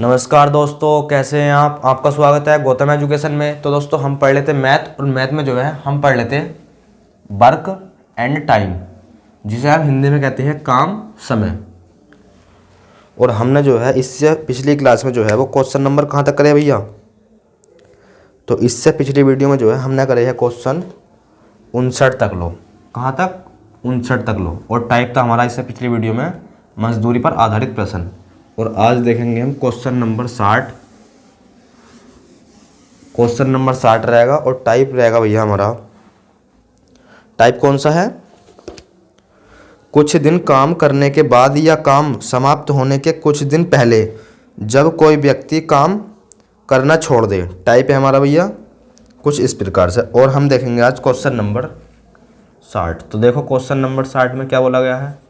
नमस्कार दोस्तों, कैसे हैं आप। आपका स्वागत है गौतम एजुकेशन में। तो दोस्तों हम पढ़ लेते मैथ, और मैथ में जो है हम पढ़ लेते वर्क एंड टाइम, जिसे आप हिंदी में कहते हैं काम समय। और हमने जो है इससे पिछली क्लास में जो है वो क्वेश्चन नंबर कहाँ तक करे भैया। तो इससे पिछली वीडियो में जो है हमने करे है क्वेश्चन 59 तक लो। कहाँ तक? 59 तक लो। और टाइप था हमारा इससे पिछली वीडियो में मजदूरी पर आधारित प्रश्न। और आज देखेंगे हम क्वेश्चन नंबर 60। क्वेश्चन नंबर 60 रहेगा और टाइप रहेगा भैया हमारा। टाइप कौन सा है? कुछ दिन काम करने के बाद या काम समाप्त होने के कुछ दिन पहले जब कोई व्यक्ति काम करना छोड़ दे। टाइप है हमारा भैया कुछ इस प्रकार से। और हम देखेंगे आज क्वेश्चन नंबर 60। तो देखो क्वेश्चन नंबर 60 में क्या बोला गया है।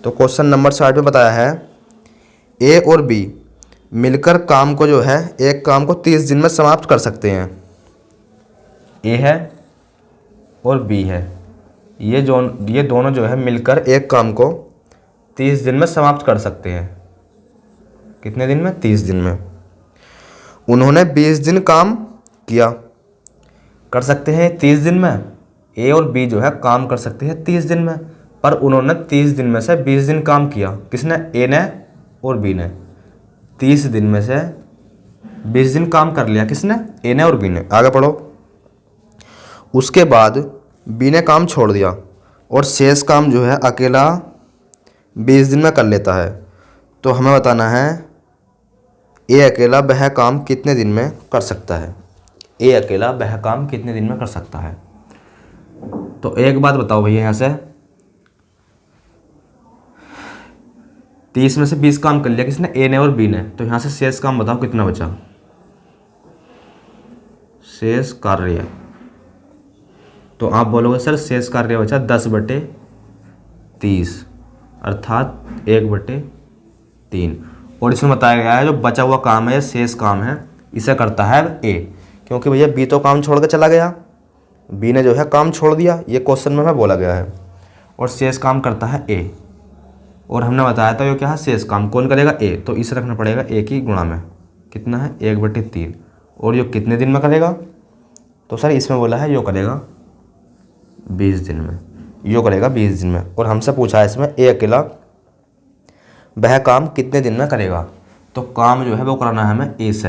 तो क्वेश्चन नंबर 60 में बताया है ए और बी मिलकर काम को जो है एक काम को 30 दिन में समाप्त कर सकते हैं। ए है और बी है, ये दोनों जो है मिलकर एक काम को 30 दिन में समाप्त कर सकते हैं। कितने दिन में? 30 दिन में। उन्होंने 20 दिन काम किया। कर सकते हैं 30 दिन में। ए और बी जो है काम कर सकते हैं 30 दिन में, पर उन्होंने 30 दिन में से 20 दिन काम किया। किसने? ए ने और बी ने। 30 दिन में से 20 दिन काम कर लिया। किसने? ए ने और बी ने। आगे पढ़ो। उसके बाद बी ने काम छोड़ दिया और शेष काम जो है अकेला 20 दिन में कर लेता है। तो हमें बताना है ए अकेला वह काम कितने दिन में कर सकता है। ए अकेला वह काम कितने दिन में कर सकता है। तो एक बात बताओ भैया, यहाँ से 30 में से 20 काम कर लिया किसने? ए ने और बी ने। तो यहाँ से शेष काम बताओ कितना बचा। शेष कार्य, तो आप बोलोगे सर शेष कार्य बचा 10/30 अर्थात 1/3। और इसमें बताया गया है जो बचा हुआ काम है, शेष काम है, इसे करता है ए। क्योंकि भैया बी तो काम छोड़ के चला गया, बी ने जो है काम छोड़ दिया, ये क्वेश्चन में बोला गया है। और शेष काम करता है ए। और हमने बताया था ये क्या है? शेष काम कौन करेगा? ए। तो इसे रखना पड़ेगा ए की गुणा में। कितना है? 1/3। और यो कितने दिन में करेगा? तो सर इसमें बोला है यो करेगा 20 दिन में। यो करेगा 20 दिन में। और हमसे पूछा है इसमें ए अकेला वह काम कितने दिन में करेगा। तो काम जो है वो कराना है हमें ए से।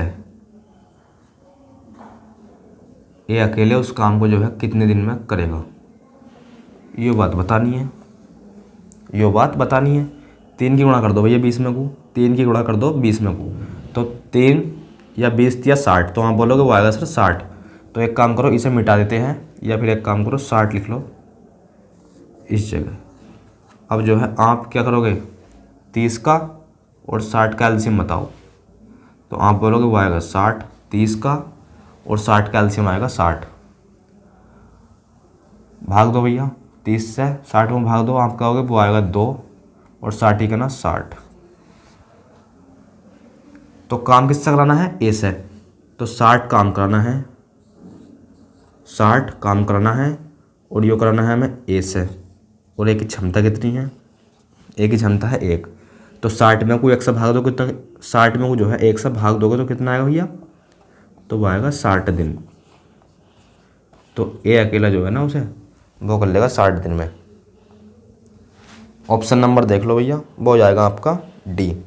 ए अकेले उस काम को जो है कितने दिन में करेगा, ये बात बतानी है। यो बात बतानी है। 3 की गुणा कर दो भैया 20 में को। 3 की गुणा कर दो 20 में को। तो 3 या 20 या 60। तो आप बोलोगे वो आएगा सर 60। तो एक काम करो, इसे मिटा देते हैं, या फिर एक काम करो 60 लिख लो इस जगह। अब जो है आप क्या करोगे? 30 का और 60 का एलसीएम बताओ। तो आप बोलोगे वो आएगा 60। 30 का और 60 का एलसीएम आएगा 60। भाग दो भैया, 30 से 60 में भाग दो। आप कहोगे वो आएगा 2 और 60 ही का ना 60। तो काम किससे कराना है? ए से। तो 60 काम कराना है, 60 काम कराना है। और यो कराना है हमें ए से। और ए की क्षमता कितनी है? ए की क्षमता है 1। तो 60 में को 1 से भाग दो कितना? 60 में को जो है 1 से भाग दोगे तो कितना आएगा भैया? तो वो आएगा 60 दिन। तो ए अकेला जो है ना उसे वो कर लेगा 60 दिन में। ऑप्शन नंबर देख लो भैया, वो हो जाएगा आपका डी।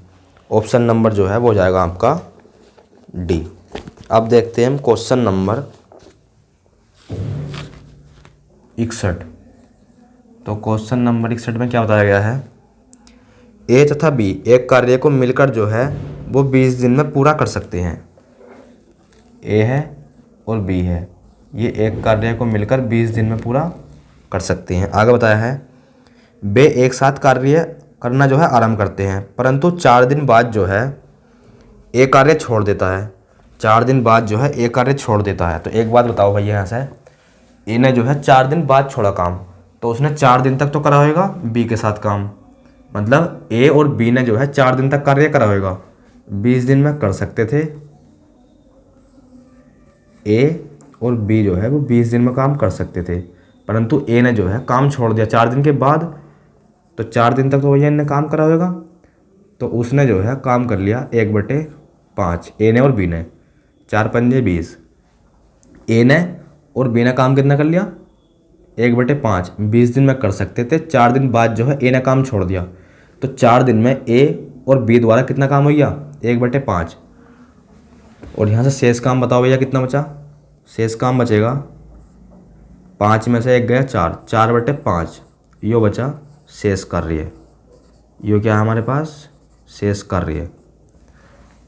ऑप्शन नंबर जो है वो हो जाएगा आपका डी। अब देखते हैं हम क्वेश्चन नंबर 61। तो क्वेश्चन नंबर 61 में क्या बताया गया है? ए तथा बी एक कार्य को मिलकर जो है वो 20 दिन में पूरा कर सकते हैं। ए है और बी है, ये एक कार्य को मिलकर 20 दिन में पूरा कर सकते हैं। आगे बताया है वे एक साथ कार्य करना जो है आरंभ करते हैं, परंतु 4 दिन बाद जो है एक कार्य छोड़ देता है। 4 दिन बाद जो है एक कार्य छोड़ देता है। तो एक बात बताओ भैया, यहाँ से ए ने जो है 4 दिन बाद छोड़ा काम, तो उसने 4 दिन तक तो करा होगा बी के साथ काम। मतलब ए और बी ने जो है 4 दिन तक कार्य करा होगा। 20 दिन में कर सकते थे ए, और बी जो है वो 20 दिन में काम कर सकते थे, परंतु ए ने जो है काम छोड़ दिया 4 दिन के बाद। तो 4 दिन तक तो भैया इनने काम करा होगा। तो उसने जो है काम कर लिया 1/5, ए ने और बी ने। 4×5 = 20। ए ने और बी ने काम कितना कर लिया? 1/5। 20 दिन में कर सकते थे, 4 दिन बाद जो है ए ने काम छोड़ दिया, तो 4 दिन में ए और बी द्वारा कितना काम हो गया? 1/5। और यहाँ से शेष काम बताओ भैया कितना बचा? शेष काम बचेगा 5 में से 1 गया 4, 4/5 यो बचा शेष कार्य। यो क्या है हमारे पास? शेष कार्य।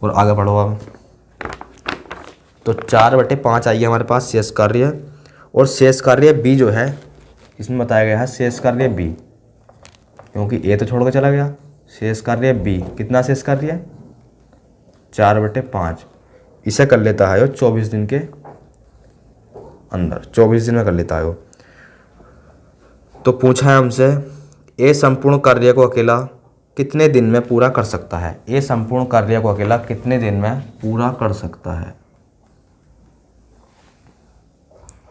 और आगे बढ़ो अब। तो 4/5 आई है हमारे पास शेष कार्य। और शेष कार्य बी जो है इसमें बताया गया है शेष कार्य बी, क्योंकि ए तो छोड़ कर चला गया। शेष कार्य बी कितना शेष कार्य है? 4/5। इसे कर लेता है वो 24 दिन के अंदर, 24 दिन में कर लेता है वो। तो पूछा है हमसे ए संपूर्ण कार्य को अकेला कितने दिन में पूरा कर सकता है? ए संपूर्ण कार्य को अकेला कितने दिन में पूरा कर सकता है?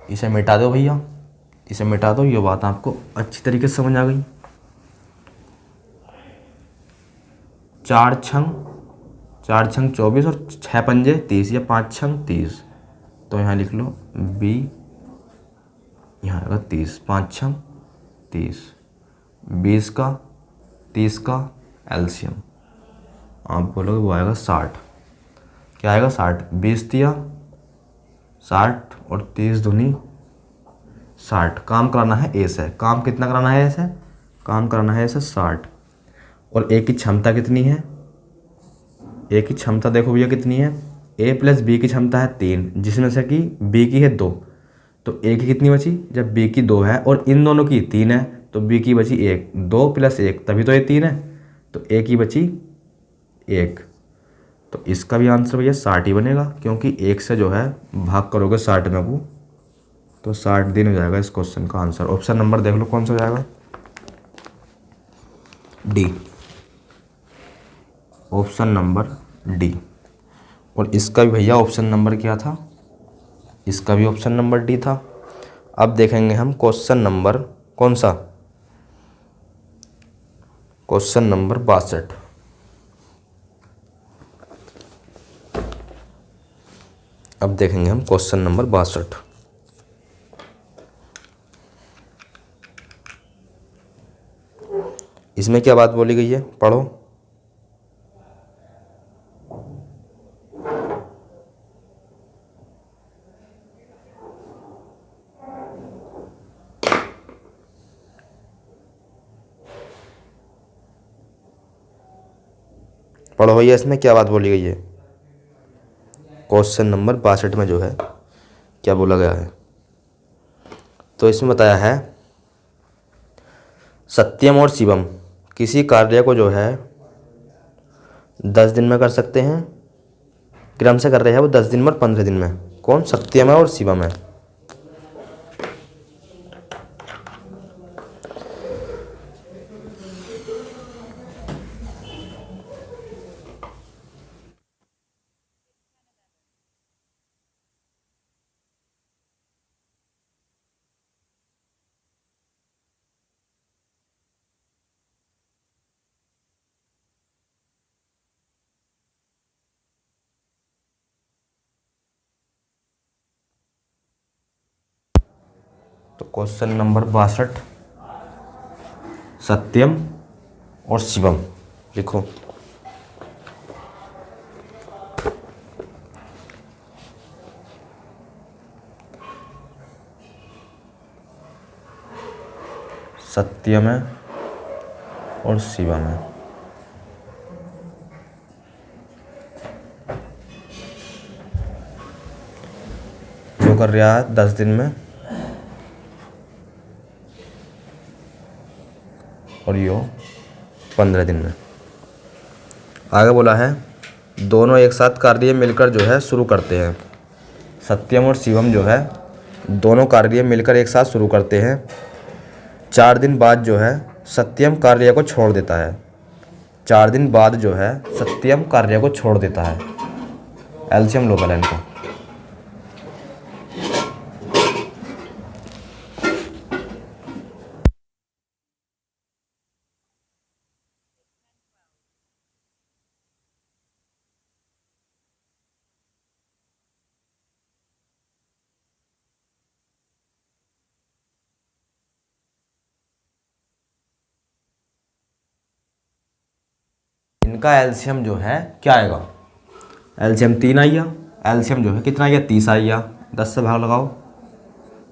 इसे मिटा दो भैया, इसे मिटा दो। ये बात आपको अच्छी तरीके से समझ आ गई। 4×4 = 24 और 6×5 = 30 या 5×6 = 30। तो यहाँ लिख लो बी, यहाँ आएगा 30, 5×6 = 30। 20 का 30 का एलसीएम आप बोलोगे वो आएगा 60। क्या आएगा? 60। 20 दिया 60 और 30 दूनी 60। काम कराना है ए से। काम कितना कराना है ऐसे? काम कराना है ऐसे 60। और ए की क्षमता कितनी है? ए की क्षमता देखो भैया कितनी है? ए प्लस बी की क्षमता है 3, जिसमें से कि बी की है 2। तो ए की कितनी बची? जब बी की 2 है और इन दोनों की 3 है, तो बी की बची 1। 2 + 1 तभी तो ये 3 है, तो ए की बची 1। तो इसका भी आंसर भैया 60 ही बनेगा, क्योंकि 1 से जो है भाग करोगे 60 में को, तो 60 दिन हो जाएगा इस क्वेश्चन का आंसर। ऑप्शन नंबर देख लो कौन सा हो जाएगा? डी। Option number D. और इसका भी भैया ऑप्शन नंबर क्या था? इसका भी ऑप्शन नंबर डी था। अब देखेंगे हम क्वेश्चन नंबर कौन सा? Question number 62। अब देखेंगे हम क्वेश्चन नंबर 62। इसमें क्या बात बोली गई है? पढ़ो। पढ़ो भैया, इसमें क्या बात बोली गई है? क्वेश्चन नंबर 62 में जो है क्या बोला गया है? तो इसमें बताया है सत्यम और शिवम किसी कार्य को जो है 10 दिन में कर सकते हैं। क्रम से कर रहे हैं वो 10 दिन में और 15 दिन में। कौन? सत्यम है और शिवम है। तो क्वेश्चन नंबर 62 सत्यम और शिवम लिखो। सत्यम है और शिवम है। जो कर रहा है 10 दिन में और यो 15 दिन में। आगे बोला है दोनों एक साथ कार्य मिलकर जो है शुरू करते हैं। सत्यम और शिवम जो है दोनों कार्य मिलकर एक साथ शुरू करते हैं। 4 दिन बाद जो है सत्यम कार्य को छोड़ देता है। 4 दिन बाद जो है सत्यम कार्य को छोड़ देता है। एलसीएम लो पहले इनको। इनका एलसीएम जो है क्या आएगा, एलसीएम 3 आइया, एलसीएम जो है कितना आइया 30 आइया, 10 से भाग लगाओ।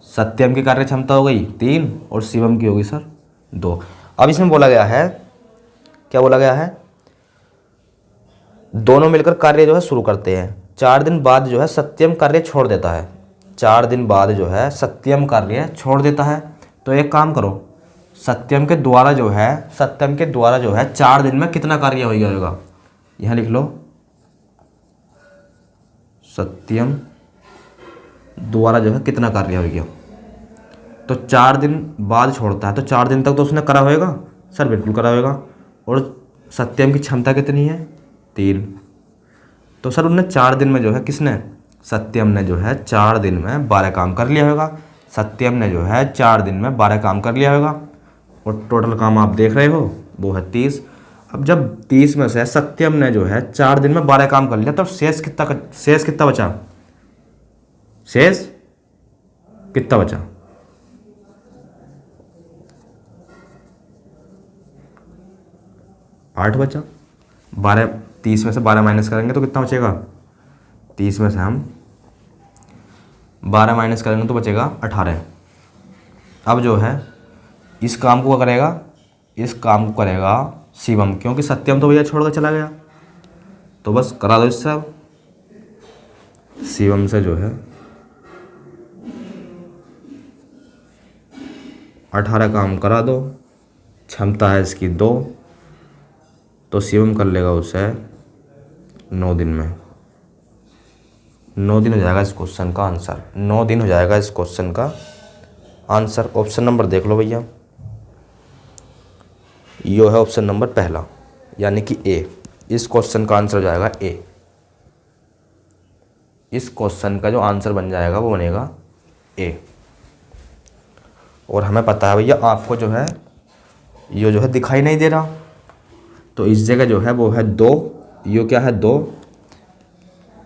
सत्यम की कार्य क्षमता हो गई 3 और शिवम की होगी सर 2। अब इसमें बोला गया है, क्या बोला गया है, दोनों मिलकर कार्य जो है शुरू करते हैं। 4 दिन बाद जो है सत्यम कार्य छोड़ देता है, 4 दिन बाद जो है सत्यम कार्य छोड़ देता है। तो एक काम करो, सत्यम के द्वारा जो है 4 दिन में कितना कार्य हो जाएगा, यहाँ लिख लो, सत्यम द्वारा जो है कितना कार्य हो गया। तो 4 दिन बाद छोड़ता है, तो 4 दिन तक तो उसने करा होएगा सर, बिल्कुल करा होएगा। और सत्यम की क्षमता कितनी है 3। तो सर उनने 4 दिन में जो है किसने, सत्यम ने जो है 4 दिन में 12 काम कर लिया होगा। सत्यम ने जो है 4 दिन में 12 काम कर लिया होगा और टोटल काम आप देख रहे हो वो है 30। अब जब 30 में से सत्यम ने जो है 4 दिन में 12 काम कर लिया, तो शेष कितना बचा, शेष कितना बचा, 8 बचा। 30 में से 12 माइनस करेंगे तो कितना बचेगा, 30 में से हम 12 माइनस करेंगे तो बचेगा 18। अब जो है इस काम को क्या करेगा, इस काम को करेगा शिवम, क्योंकि सत्यम तो भैया छोड़ कर चला गया। तो बस करा दो इससे, अब शिवम से जो है 18 काम करा दो, क्षमता है इसकी 2, तो शिवम कर लेगा उसे 9 दिन में। 9 दिन हो जाएगा इस क्वेश्चन का आंसर, 9 दिन हो जाएगा इस क्वेश्चन का आंसर। ऑप्शन नंबर देख लो भैया, यो है ऑप्शन नंबर पहला, यानी कि ए। इस क्वेश्चन का आंसर हो जाएगा ए। इस क्वेश्चन का जो आंसर बन जाएगा वो बनेगा ए। और हमें पता है भैया आपको जो है यो जो है दिखाई नहीं दे रहा, तो इस जगह जो है वो है 2, यो क्या है 2,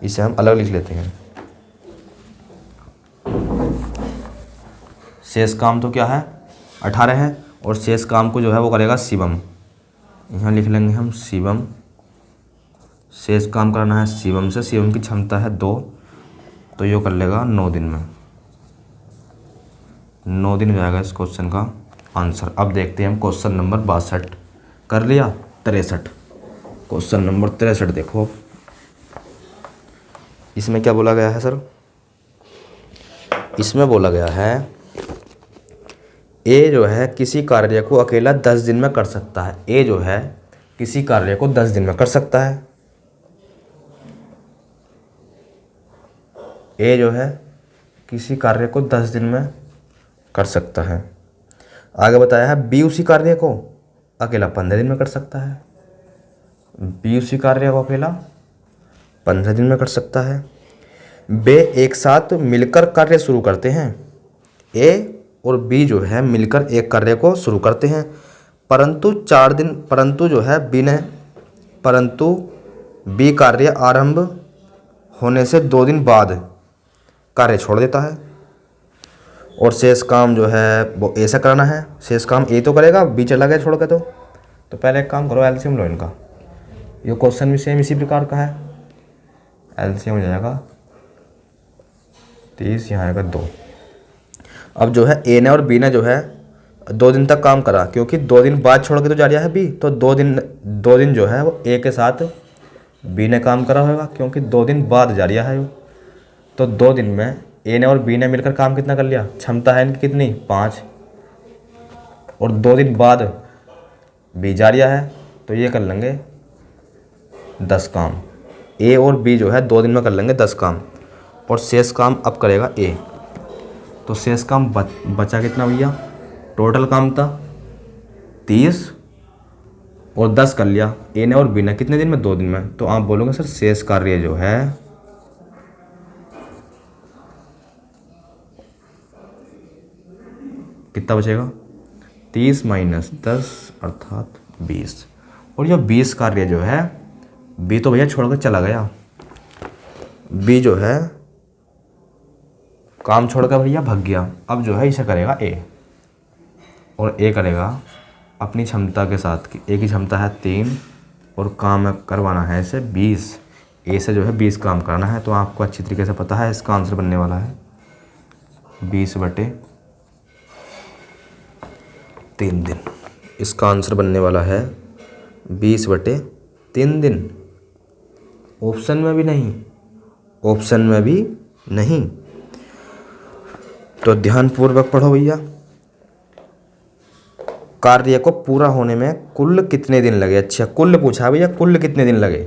इसे हम अलग लिख लेते हैं। शेष काम तो क्या है 18 है, और शेष काम को जो है वो करेगा शिवम, यहाँ लिख लेंगे हम शिवम। शेष काम करना है शिवम से, शिवम की क्षमता है 2, तो यो कर लेगा 9 दिन में। 9 दिन हो जाएगा इस क्वेश्चन का आंसर। अब देखते हैं हम क्वेश्चन नंबर 62 कर लिया, 63। क्वेश्चन नंबर 63 देखो, इसमें क्या बोला गया है सर, इसमें बोला गया है ए जो है किसी कार्य को अकेला 10 दिन में कर सकता है। ए जो है किसी कार्य को 10 दिन में कर सकता है। ए जो है किसी कार्य को 10 दिन में कर सकता है। आगे बताया है बी उसी कार्य को अकेला 15 दिन में कर सकता है। बी उसी कार्य को अकेला 15 दिन में कर सकता है। वे एक साथ मिलकर कार्य शुरू करते हैं। ए और बी जो है मिलकर एक कार्य को शुरू करते हैं, परंतु बी कार्य आरंभ होने से 2 दिन बाद कार्य छोड़ देता है। और शेष काम जो है वो ऐसा करना है, शेष काम ए तो करेगा, बी चला गया छोड़ के। तो पहले एक काम करो, एलसीएम लो इनका। ये क्वेश्चन भी सेम इसी प्रकार का है। एलसीएम हो जाएगा 30, यहाँ आएगा 2। अब जो है ए ने और बी ने जो है 2 दिन तक काम करा, क्योंकि 2 दिन बाद छोड़ के तो जा रहा है बी, तो 2 दिन जो है वो ए के साथ बी ने काम करा होगा, क्योंकि 2 दिन बाद जा रहा है वो। तो 2 दिन में ए ने और बी ने मिलकर काम कितना कर लिया, क्षमता है इनकी कितनी 5, और 2 दिन बाद बी जा रहा है, तो ये कर लेंगे 10 काम। ए और बी जो है 2 दिन में कर लेंगे 10 काम, और शेष काम अब करेगा ए। तो शेष काम बचा कितना भैया, टोटल काम था 30 और 10 कर लिया ए ने और बी ने, कितने दिन में 2 दिन में। तो आप बोलोगे सर शेष कार्य जो है कितना बचेगा, 30 माइनस 10 अर्थात 20। और यह 20 कार्य जो है बी तो भैया छोड़कर चला गया, बी जो है काम छोड़कर भैया भाग गया। अब जो है इसे करेगा ए, और ए करेगा अपनी क्षमता के साथ। ए की क्षमता है 3 और काम करवाना है इसे 20। ए से जो है 20 काम कराना है, तो आपको अच्छी तरीके से पता है इसका आंसर बनने वाला है 20/3 दिन। इसका आंसर बनने वाला है 20/3 दिन। ऑप्शन में भी नहीं, ऑप्शन में भी नहीं। तो ध्यानपूर्वक पढ़ो भैया। कार्य को पूरा होने में कुल कितने दिन लगे। अच्छा, कुल पूछा है भैया, कुल कितने दिन लगे।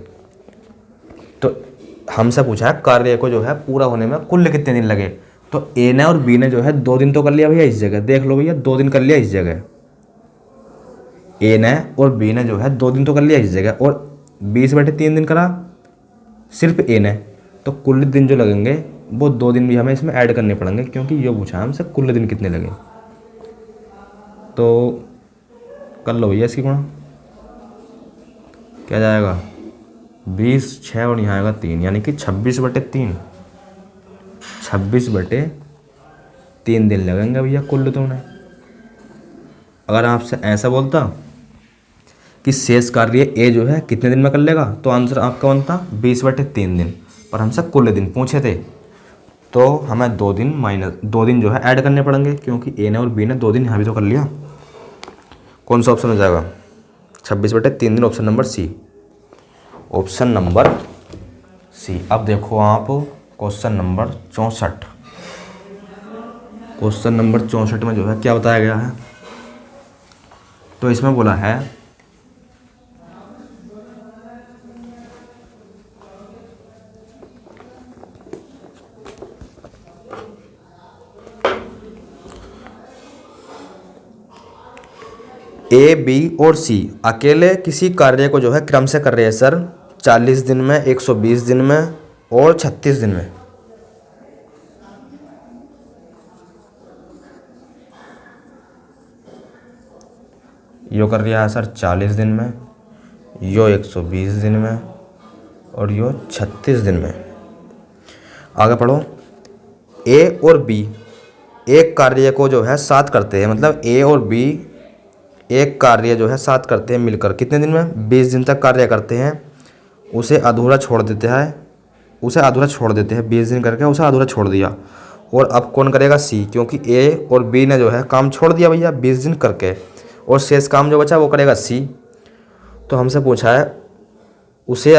तो हमसे पूछा है कार्य को जो है पूरा होने में कुल कितने दिन लगे। तो ए ने और बी ने जो है 2 दिन तो कर लिया भैया इस जगह, देख लो भैया 2 दिन कर लिया इस जगह। ए ने और बी ने जो है 2 दिन तो कर लिया इस जगह, और 20/3 दिन करा सिर्फ ए ने। तो कुल दिन जो लगेंगे वो 2 दिन भी हमें इसमें ऐड करने पड़ेंगे, क्योंकि ये पूछा है हमसे कुल दिन कितने लगे। तो कर लो भैया इसकी गुणा, क्या जाएगा 20, 6 और यहाँ आएगा 3, यानी कि 26/3। 26/3 दिन लगेंगे भैया कुल तो उन्हें। अगर आपसे ऐसा बोलता कि शेष कार्य ए जो है कितने दिन में कर लेगा, तो आंसर आपका बनता 20/3 दिन। पर हमसे कुल दिन पूछे थे, तो हमें 2 दिन जो है ऐड करने पड़ेंगे, क्योंकि ए ने और बी ने 2 दिन यहाँ भी तो कर लिया। कौन सा ऑप्शन हो जाएगा 26/3 दिन, option number C. Option number C. अब देखो आप क्वेश्चन नंबर 64। क्वेश्चन नंबर 64 में जो है क्या बताया गया है। तो इसमें बोला है ए, बी और सी अकेले किसी कार्य को जो है क्रम से कर रहे हैं सर 40 दिन में, 120 दिन में और 36 दिन में। यो कर रहा है सर 40 दिन में, यो 120 दिन में और यो 36 दिन में। आगे पढ़ो। ए और बी एक कार्य को जो है साथ करते हैं, मतलब ए और बी एक कार्य जो है साथ करते हैं मिलकर कितने दिन में, 20 दिन तक कार्य करते हैं। उसे अधूरा छोड़ देते हैं, 20 दिन करके उसे अधूरा छोड़ दिया। और अब कौन करेगा, सी, क्योंकि ए और बी ने जो है काम छोड़ दिया भैया 20 दिन करके, और शेष काम जो बचा वो करेगा सी। तो हमसे पूछा है उसे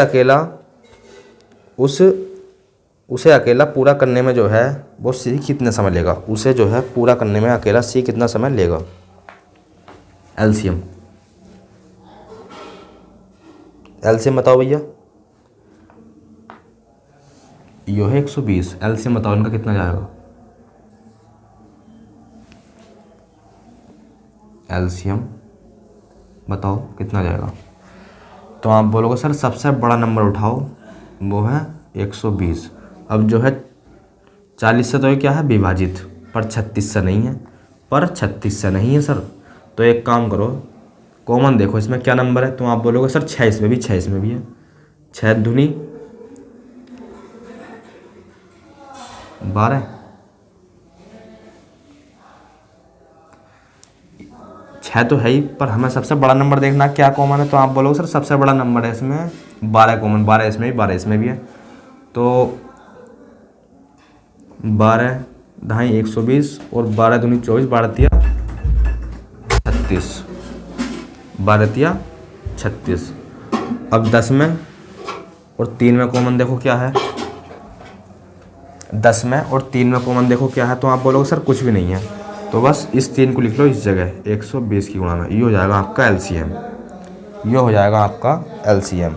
अकेला पूरा करने में जो है वो सी कितने समय लेगा। उसे जो है पूरा करने में अकेला सी कितना समय लेगा। एलसीएम बताओ भैया। यो है 120, एलसीएम बताओ इनका कितना जाएगा। एलसीएम बताओ कितना जाएगा। तो आप बोलोगे सर सबसे बड़ा नंबर उठाओ, वो है 120। अब जो है 40 से तो ये क्या है विभाजित, पर 36 से नहीं है, सर। तो एक काम करो, कॉमन देखो इसमें क्या नंबर है। तो आप बोलोगे सर 6 इसमें भी है। 6 दूनी 12, 6 तो है ही, पर हमें सबसे बड़ा नंबर देखना क्या कॉमन है। तो आप बोलोगे सर सबसे बड़ा नंबर है इसमें 12 कॉमन, 12 इसमें भी है। तो 12 ढाई 120 और 12 दूनी 24, 12 तिया 36, 12 तिया 36। अब 10 में और 3 में कॉमन देखो क्या है। 10 में और 3 में कॉमन देखो क्या है। तो आप बोलोगे सर कुछ भी नहीं है, तो बस इस 3 को लिख लो इस जगह 120 की गुणा में। ये हो जाएगा आपका एलसीएम।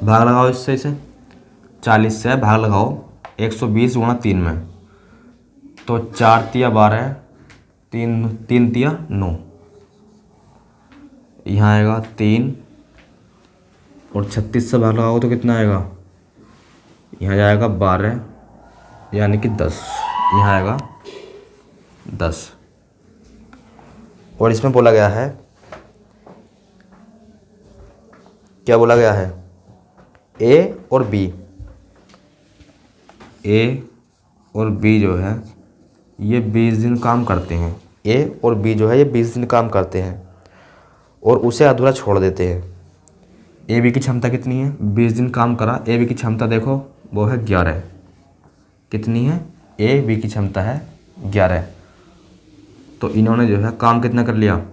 भाग लगाओ इससे, 40 से भाग लगाओ 120 गुणा 3 में। तो 4 तिया 12, 3 तिया 9, यहाँ आएगा 3 और 36 से भाग लगाओ तो कितना आएगा, यहाँ जाएगा 12 यानी कि 10, यहाँ आएगा 10। और इसमें बोला गया है क्या बोला गया है, ए और बी, ए और बी जो है ये 20 दिन काम करते हैं, ए और बी जो है ये 20 दिन काम करते हैं और उसे अधूरा छोड़ देते हैं। ए बी की क्षमता कितनी है, 20 दिन काम करा, ए बी की क्षमता देखो वो है 11। कितनी है, ए बी की क्षमता है 11। तो इन्होंने जो है काम कितना कर लिया,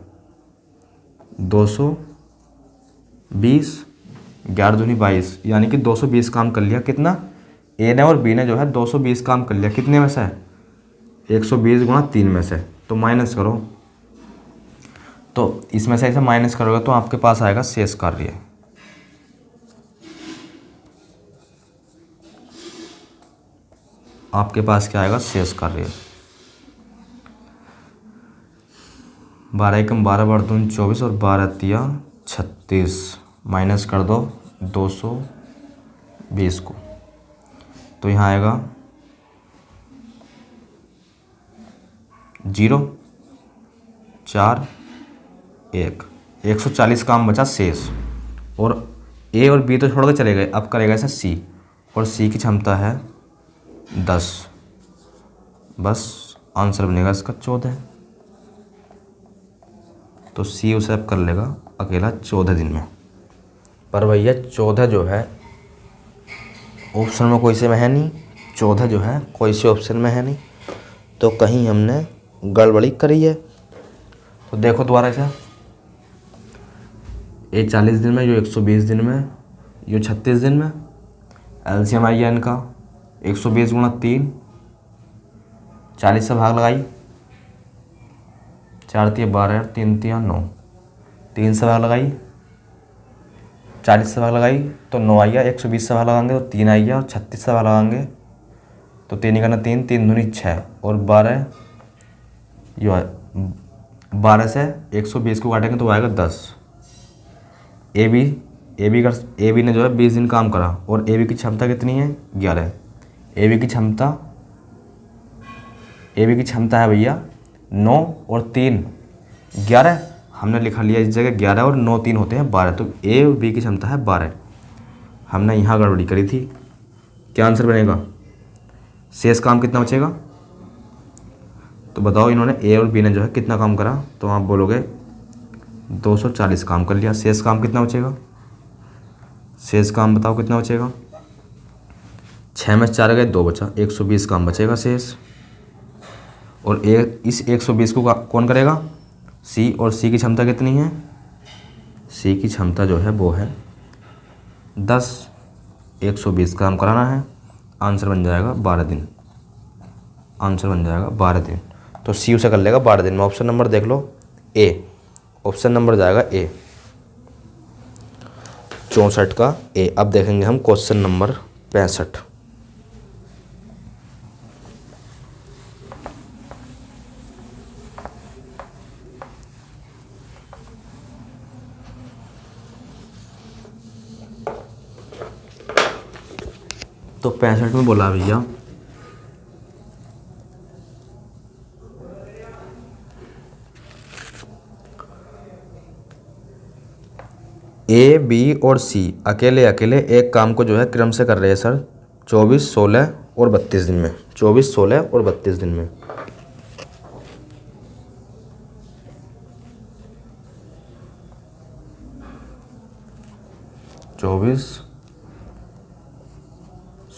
220, 11 दूनी 22, यानी कि 220 काम कर लिया। कितना, ए ने और बी ने जो है 220 काम कर लिया। कितने में से, 120 गुणा 3 में से। तो माइनस करो, तो इसमें से ऐसे माइनस करोगे तो आपके पास आएगा शेष कार्य। आपके पास क्या आएगा, शेष कार्य। 12 एकम 12, 12 दूनी 24 और 12 तिया 36, माइनस कर दो 220 को, तो यहाँ आएगा 0, 4, 1, 140 काम बचा शेष। और ए और बी तो छोड़ के चले गए, अब करेगा ऐसा सी, और सी की क्षमता है 10। बस आंसर बनेगा इसका 14। तो सी उसे अब कर लेगा अकेला 14 दिन में। पर भैया 14 जो है ऑप्शन में कोई से में है नहीं, 14 जो है कोई से ऑप्शन में है नहीं, तो कहीं हमने गड़बड़ी करी है। तो देखो दोबारा से, ये 40 दिन में, यो 120 दिन में, यो 36 दिन में। एलसीएम आई है इनका 120 गुणा 3, 40 से भाग लगाई, 4 तिया 12, 3 तिया 9, 3 से भाग लगाई, 40 से भाग लगाई तो 9 आइया, 120 से भाग लगाएंगे तो 3 आइया, और 36 से भाग लगाएंगे तो 3 करना 3, 3 दूनी 6, और 12 यो है 12 से 120 को काटेंगे तो आएगा 10। ए बी ने जो है 20 दिन काम करा और ए बी की क्षमता कितनी है, 11। ए बी की क्षमता है भैया 9 और 3 11, हमने लिखा लिया इस जगह 11 और 9 3 होते हैं 12, तो ए और बी की क्षमता है 12। हमने यहाँ गड़बड़ी करी थी। क्या आंसर बनेगा, शेष काम कितना बचेगा, तो बताओ इन्होंने ए और बी ने जो है कितना काम करा, तो आप बोलोगे 240 काम कर लिया। शेष काम कितना बचेगा, शेष काम बताओ कितना बचेगा, 6 में 4 गए 2 बचा, 120 काम बचेगा शेष। और इस 120 को कौन करेगा, सी, और सी की क्षमता कितनी है, सी की क्षमता जो है वो है 10, 120 काम कराना है, आंसर बन जाएगा 12 दिन। आंसर बन जाएगा 12 दिन। तो सी उसे कर लेगा 12 दिन में। ऑप्शन नंबर देख लो ए, ऑप्शन नंबर जाएगा ए, 64 का ए। अब देखेंगे हम क्वेश्चन नंबर 65। तो 65 में बोला भैया ए बी और सी अकेले अकेले एक काम को जो है क्रम से कर रहे हैं सर, 24, 16 और 32 दिन में। 24, 16 और 32 दिन में। चौबीस,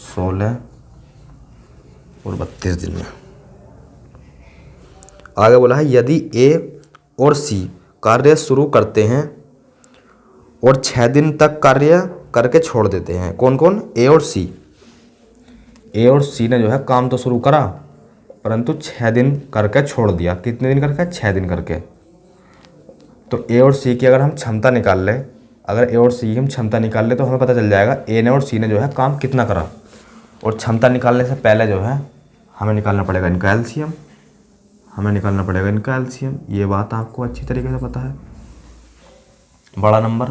16 और 32 दिन में। आगे बोला है यदि ए और सी कार्य शुरू करते हैं और 6 दिन तक कार्य करके छोड़ देते हैं। कौन कौन, ए और सी। ए और सी ने जो है काम तो शुरू करा परंतु 6 दिन करके छोड़ दिया। कितने दिन करके, 6 दिन करके। तो ए और सी की अगर हम क्षमता निकाल लें, अगर ए और सी की हम क्षमता निकाल लें तो हमें पता चल जाएगा ए ने और सी ने जो है काम कितना करा। और क्षमता निकालने से पहले जो है हमें निकालना पड़ेगा इनका एलसीएम, हमें निकालना पड़ेगा इनका एलसीएम। ये बात आपको अच्छी तरीके से पता है। बड़ा नंबर,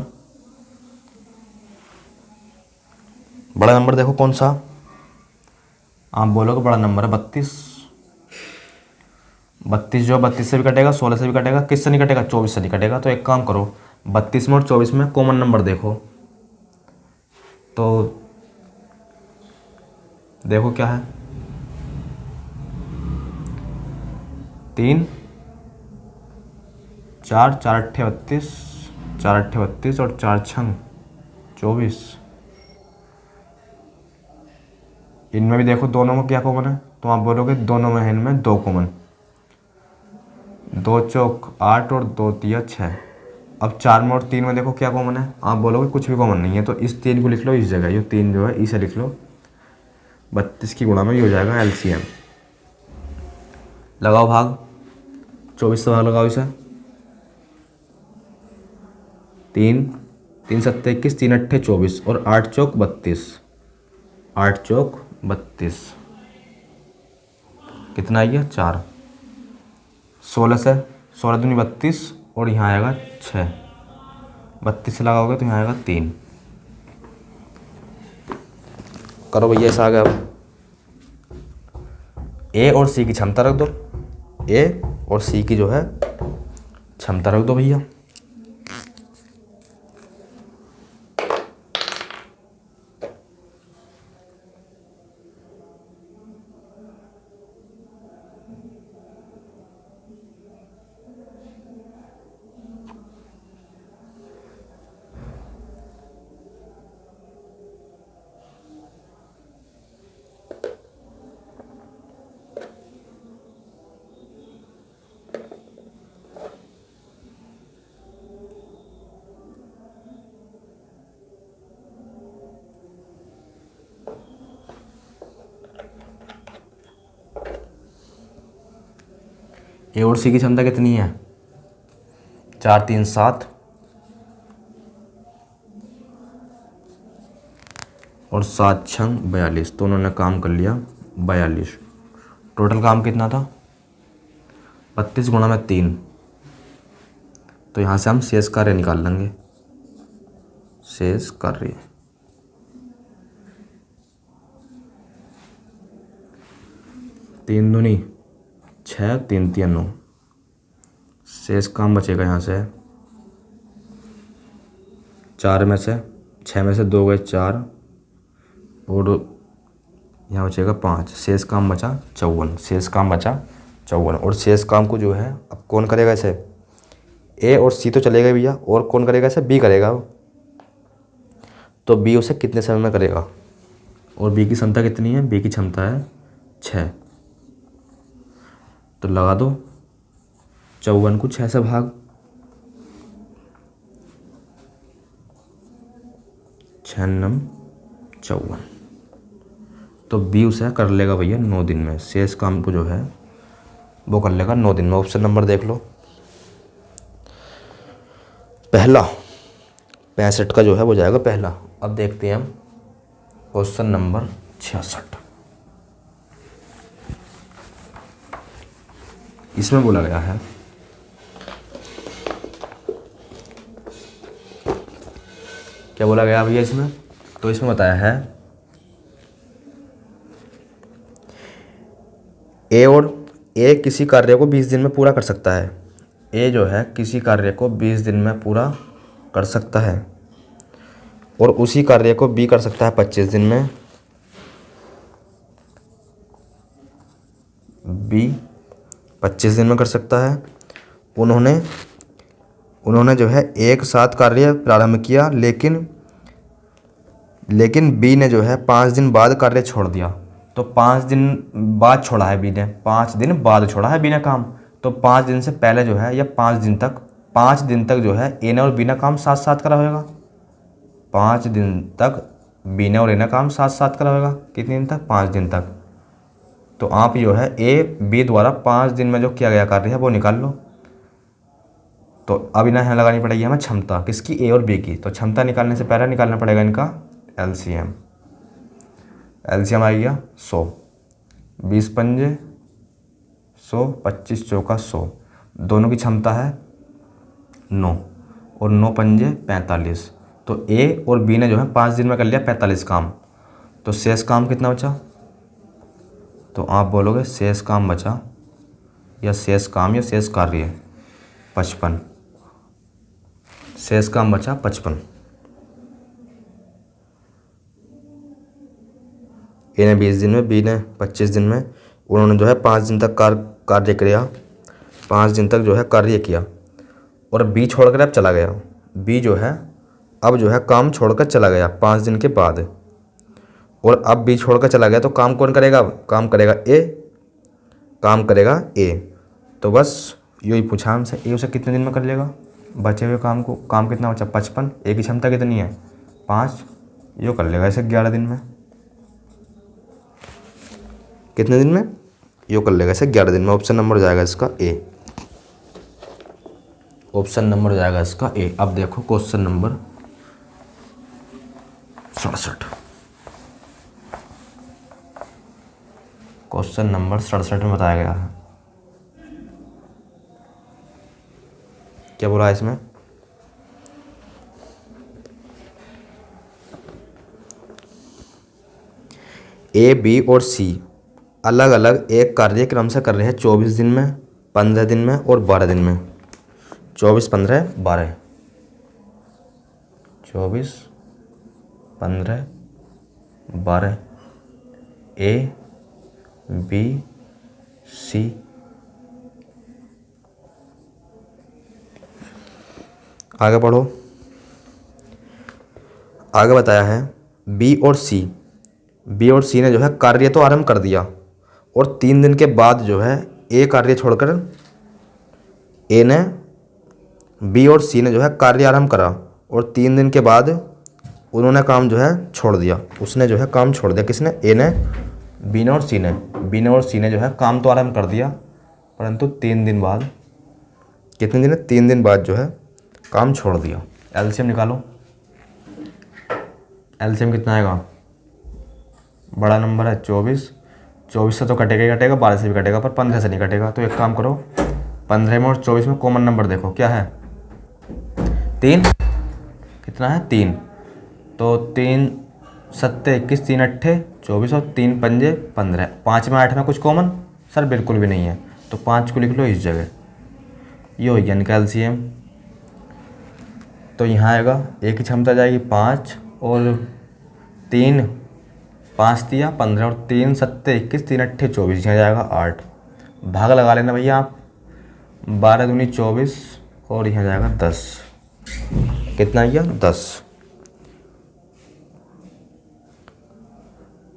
बड़ा नंबर देखो कौन सा, आप बोलोगे बड़ा नंबर है 32। 32 जो 32 से भी कटेगा, 16 से भी कटेगा, किससे नहीं कटेगा, 24 से नहीं कटेगा। तो एक काम करो, 32 में और 24 में कॉमन नंबर देखो, तो देखो क्या है, 3 4 4 अट्ठे 32, 4 अट्ठे 32 और 4 छंग 24। इनमें भी देखो दोनों में क्या कॉमन है, तो आप बोलोगे दोनों में है, इनमें 2 कॉमन, 2 चौक 8 और 2 तिया 6। अब 4 में और 3 में देखो क्या कॉमन है, आप बोलोगे कुछ भी कॉमन नहीं है, तो इस 3 को लिख लो इस जगह, ये 3 जो है इसे लिख लो, 32 की गुणा में ये हो जाएगा LCM। लगाओ भाग, 24 से भाग लगाओ इसे, 3 3 सत्ते 21, 3 अट्ठे 24 और 8 चौक 32, 8 चौक 32 कितना आएगा 4। 16 से 16 दूनी 32 और यहाँ आएगा 6, 32 से लगाओगे तो यहाँ आएगा 3। करो भैया ऐसा आ गया। अब ए और सी की क्षमता रख दो, ए और सी की जो है क्षमता रख दो भैया। ए और सी की क्षमता कितनी है, 4 3 7 और 7 छंग 42, तो उन्होंने काम कर लिया 42। टोटल काम कितना था, 32 गुणा में 3, तो यहाँ से हम शेष कार्य निकाल लेंगे, शेष कार्य 3 दूनी 6, 3 3 9, शेष काम बचेगा यहाँ से 4 में से 6 में से 2 गए 4 और यहाँ बचेगा 5, शेष काम बचा 54, शेष काम बचा 54। और शेष काम को जो है अब कौन करेगा इसे, ए और सी तो चलेगा भैया, और कौन करेगा इसे, बी करेगा। तो बी उसे कितने समय में करेगा, और बी की क्षमता कितनी है, बी की क्षमता है 6, तो लगा दो 54 को 6 से भाग, 6 9 54, तो बी उसे कर लेगा भैया 9 दिन में, शेष काम को जो है वो कर लेगा 9 दिन में। ऑप्शन नंबर देख लो, पहला 65 का जो है वो जाएगा पहला। अब देखते हैं हम क्वेश्चन नंबर 66। इसमें बोला गया है क्या बोला गया भैया इसमें, तो इसमें बताया है ए किसी कार्य को 20 दिन में पूरा कर सकता है। ए जो है किसी कार्य को 20 दिन में पूरा कर सकता है, और उसी कार्य को बी कर सकता है 25 दिन में, बी 25 दिन में कर सकता है। उन्होंने जो है एक साथ कार्य प्रारंभ किया, लेकिन बी ने जो है 5 दिन बाद कार्य छोड़ दिया। तो 5 दिन बाद छोड़ा है बी ने, 5 दिन बाद छोड़ा है बी ने काम, तो 5 दिन से पहले जो है या 5 दिन तक जो है ए ने और बी ने काम साथ साथ करा होगा। 5 दिन तक बी ने और ए ने काम साथ साथ करा होगा, कितने दिन तक, 5 दिन तक। तो आप जो है ए बी द्वारा 5 दिन में जो किया गया कार्य है वो निकाल लो। तो अब इन्हें लगानी पड़ेगी हमें क्षमता, किसकी, ए और बी की। तो क्षमता निकालने से पहले निकालना पड़ेगा इनका एलसीएम। एलसीएम आ गया 100, 20 पंजे 100, 25 चौका 100, दोनों की क्षमता है 9 और 9 पंजे 45। तो ए और बी ने जो है 5 दिन में कर लिया 45 काम, तो शेष काम कितना बचा, तो आप बोलोगे शेष काम बचा या शेष काम या शेष कार्य 55, शेष काम बचा 55। ए ने 20 दिन में, बी ने 25 दिन में। उन्होंने जो है 5 दिन तक कार्य किया, 5 दिन तक जो है कार्य किया और बी छोड़कर अब चला गया। बी जो है अब जो है काम छोड़कर चला गया 5 दिन के बाद, और अब बी छोड़कर चला गया तो काम कौन करेगा? काम करेगा ए, काम करेगा ए। तो बस यही पूछा हमसे, ए उसे कितने दिन में कर लेगा बचे हुए काम को? काम कितना बचा? 55। ए की क्षमता कितनी है? 5। यो कर लेगा इसे 11 दिन में। कितने दिन में? यो कर लेगा इसे 11 दिन में। ऑप्शन नंबर हो जाएगा इसका ए। ऑप्शन नंबर हो जाएगा इसका ए। अब देखो क्वेश्चन नंबर 67। क्वेश्चन नंबर 67 में बताया गया है, क्या बोला है इसमें? ए, बी और सी अलग अलग एक कार्यक्रम से कर रहे हैं 24 दिन में, 15 दिन में और 12 दिन में। 24, 15, 12। 24, 15, 12। ए, बी, सी। आगे पढ़ो। आगे बताया है बी और सी। बी और सी ने जो है कार्य तो आरंभ कर दिया और 3 दिन के बाद जो है ए कार्य छोड़कर ए ने, बी और सी ने जो है कार्य आरंभ करा और 3 दिन के बाद उन्होंने काम जो है छोड़ दिया। उसने जो है काम छोड़ दिया। किसने? ए ने, बी ने और सी ने। बी ने और सी ने जो है काम तो आरंभ कर दिया, परंतु 3 दिन बाद, कितने दिन? 3 दिन बाद जो है काम छोड़ दिया। एलसीएम निकालो। एलसीएम कितना आएगा? बड़ा नंबर है 24। 24 से तो कटेगा ही कटेगा, 12 से भी कटेगा, पर 15 से नहीं कटेगा। तो एक काम करो, 15 में और 24 में कॉमन नंबर देखो क्या है? 3। कितना है? 3। तो 3 सत्ते 21, 3 अट्ठे 24 और 3 पंजे 15। 5 में 8 में कुछ कॉमन? सर बिल्कुल भी नहीं है, तो 5 को लिख लो इस जगह। ये हो गया इनका एलसीएम। तो यहाँ आएगा ए की क्षमता जाएगी 5 और 3, 5 दिया 15 और 3 सत्ते 21, 3 अट्ठे 24, यहाँ जाएगा 8। भाग लगा लेना भैया आप, 12 दूनी 24 और यहाँ जाएगा 10। कितना आया? 10।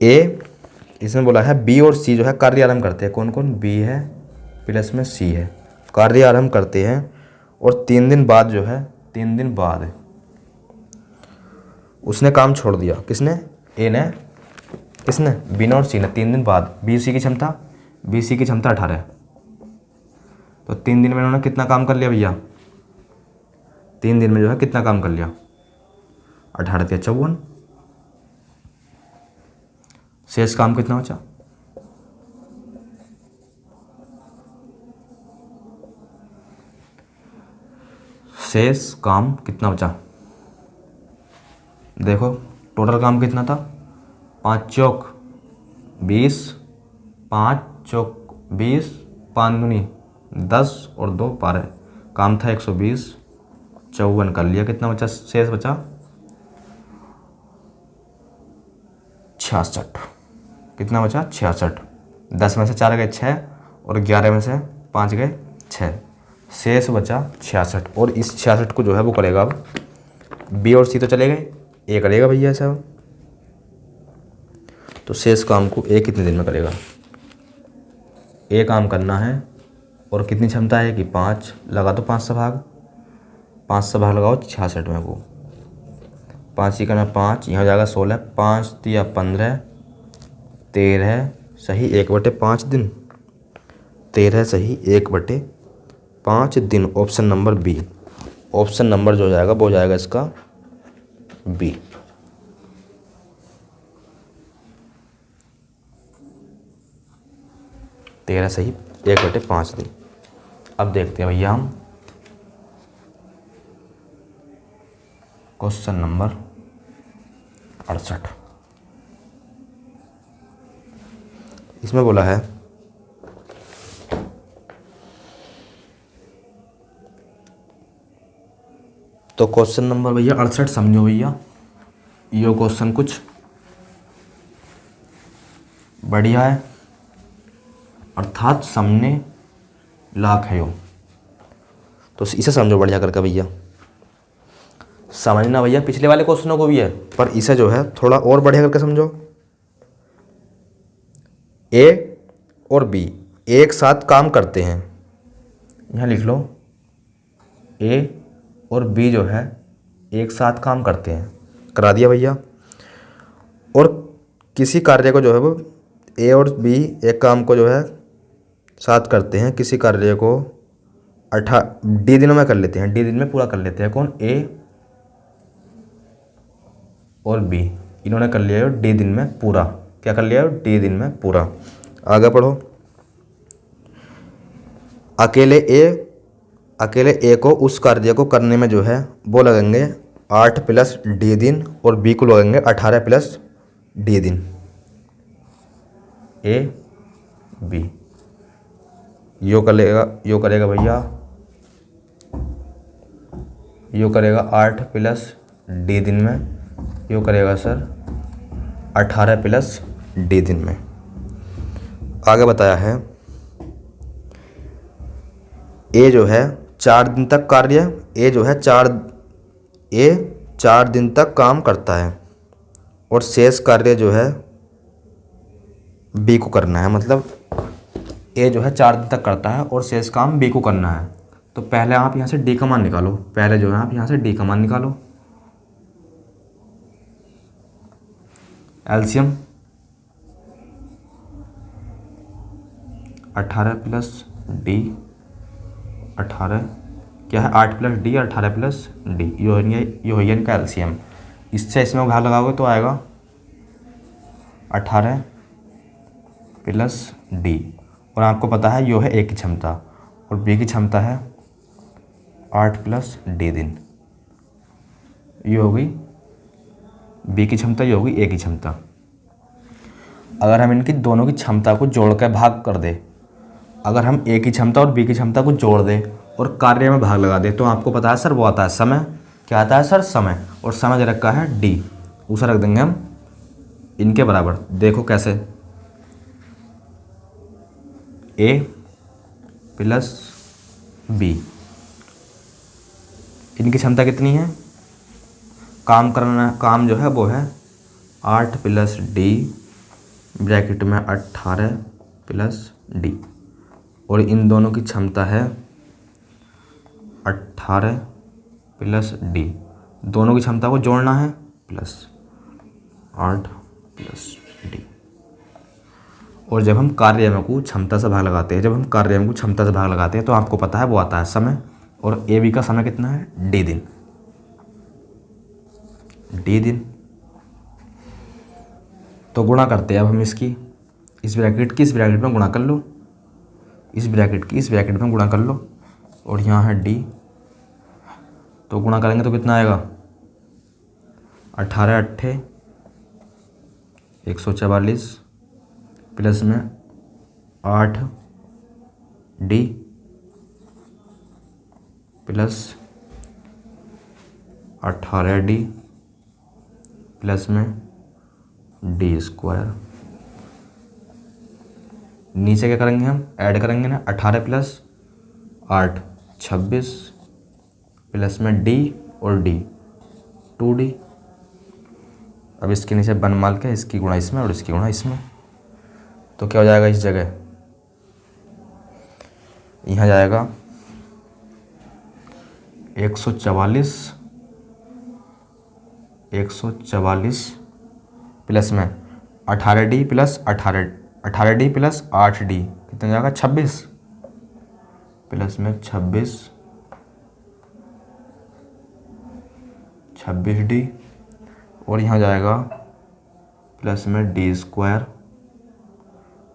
ए, इसमें बोला है बी और सी जो है कार्य आरंभ करते हैं। कौन कौन? बी है प्लस में सी है, कार्य आरंभ करते हैं और 3 दिन बाद जो है, 3 दिन बाद उसने काम छोड़ दिया। किसने? ए ने। किसने? बी ने और सी ने। 3 दिन बाद। बी सी की क्षमता, बी सी की क्षमता 18। तो 3 दिन में उन्होंने कितना काम कर लिया भैया? 3 दिन में जो है कितना काम कर लिया? 18 × 54। शेष काम कितना बचा? शेष काम कितना बचा? देखो टोटल काम कितना था? 5 चौक 20, 5 चौक 20, 5 दूनी 10 और 2 12। काम था 120, 54 कर लिया। कितना बचा? शेष बचा 66। कितना बचा? 66। 10 में से 4 गए 6 और 11 में से 5 गए 6। शेष बचा 66 और इस 66 को जो है वो करेगा अब बी और सी तो चले गए, ए करेगा भैया सब। तो शेष काम को ए कितने दिन में करेगा? ए काम करना है और कितनी क्षमता है कि 5 लगा, तो 5 से भाग, 5 से भाग लगाओ 66 में को। 5 ही करना 5, यहाँ जाएगा 16। 5 दिया 15, 13 सही 1/5 दिन। 13 सही 1/5 दिन। Option number B. Option number जो जाएगा वो जाएगा इसका बी। तेरह सही 1/5 दिन। अब देखते हैं भैया हम क्वेश्चन नंबर 68। इसमें बोला है तो क्वेश्चन नंबर भैया 68 समझो भैया। ये क्वेश्चन कुछ बढ़िया है, अर्थात सामने लाख है यो। तो इसे समझो बढ़िया करके भैया, समझना भैया पिछले वाले क्वेश्चनों को भी है, पर इसे जो है थोड़ा और बढ़िया करके समझो। ए और बी एक साथ काम करते हैं, यहाँ लिख लो, ए और बी जो है एक साथ काम करते हैं, करा दिया भैया। और किसी कार्य को जो है वो ए और बी एक काम को जो है साथ करते हैं, किसी कार्य को डी दिनों में कर लेते हैं, डी दिन में पूरा कर लेते हैं। कौन? ए और बी, इन्होंने कर लिया है डी दिन में पूरा। क्या कर लिया है? डी दिन में पूरा। आगे पढ़ो। अकेले ए को उस कार्य को करने में जो है वो लगेंगे 8 प्लस डी दिन, और बी को लगेंगे 18 प्लस डी दिन। ए बी यो करेगा भैया, यो करेगा 8 प्लस डी दिन में, यो करेगा सर 18 प्लस डी दिन में। आगे बताया है ए जो है 4 दिन तक कार्य, ए जो है 4 दिन तक काम करता है, और शेष कार्य जो है बी को करना है। मतलब ए जो है 4 दिन तक करता है और शेष काम बी को करना है। तो पहले आप यहाँ से डी का मान निकालो, पहले जो है आप यहाँ से डी का मान निकालो। एलसीएम 18 प्लस डी 18 क्या है? 8 प्लस डी 18 प्लस डी, यो है इनका एलसीएम। इससे इसमें भाग लगाओगे तो आएगा 18 प्लस डी, और आपको पता है यो है ए की क्षमता और बी की क्षमता है 8 प्लस डी दिन। ये हो गई बी की क्षमता, ये होगी ए की क्षमता। अगर हम इनकी दोनों की क्षमता को जोड़ कर भाग कर दे, अगर हम ए की क्षमता और बी की क्षमता को जोड़ दें और कार्य में भाग लगा दें, तो आपको पता है सर वो आता है समय। क्या आता है सर? समय। और समय जो रखा है डी, उसे रख देंगे हम इनके बराबर। देखो कैसे, ए प्लस बी, इनकी क्षमता कितनी है? काम जो है वो है 8 प्लस डी ब्रैकेट में 18 प्लस डी, और इन दोनों की क्षमता है 18 प्लस डी। दोनों की क्षमता को जोड़ना है प्लस 8 प्लस डी। और जब हम कार्य में को क्षमता से भाग लगाते हैं, तो आपको पता है वो आता है समय, और ए बी का समय कितना है? डी दिन। तो गुणा करते हैं अब हम इसकी, इस ब्रैकेट की इस ब्रैकेट में गुणा कर लो, इस ब्रैकेट की इस ब्रैकेट में गुणा कर लो, और यहाँ है डी। तो गुणा करेंगे तो कितना आएगा? 18 अट्ठे 144 प्लस में 8 डी प्लस 18 डी प्लस में डी स्क्वायर। नीचे क्या करेंगे हम? ऐड करेंगे ना, 18 प्लस 8 26 प्लस में डी और डी 2D। अब इसके नीचे बन माल के इसकी गुणा इसमें और इसकी गुणा इसमें, तो क्या हो जाएगा? इस जगह यहाँ जाएगा 144 प्लस में 18D plus 18D plus 8D कितना जाएगा? 26 प्लस में 26D, और यहाँ जाएगा प्लस में डी स्क्वायर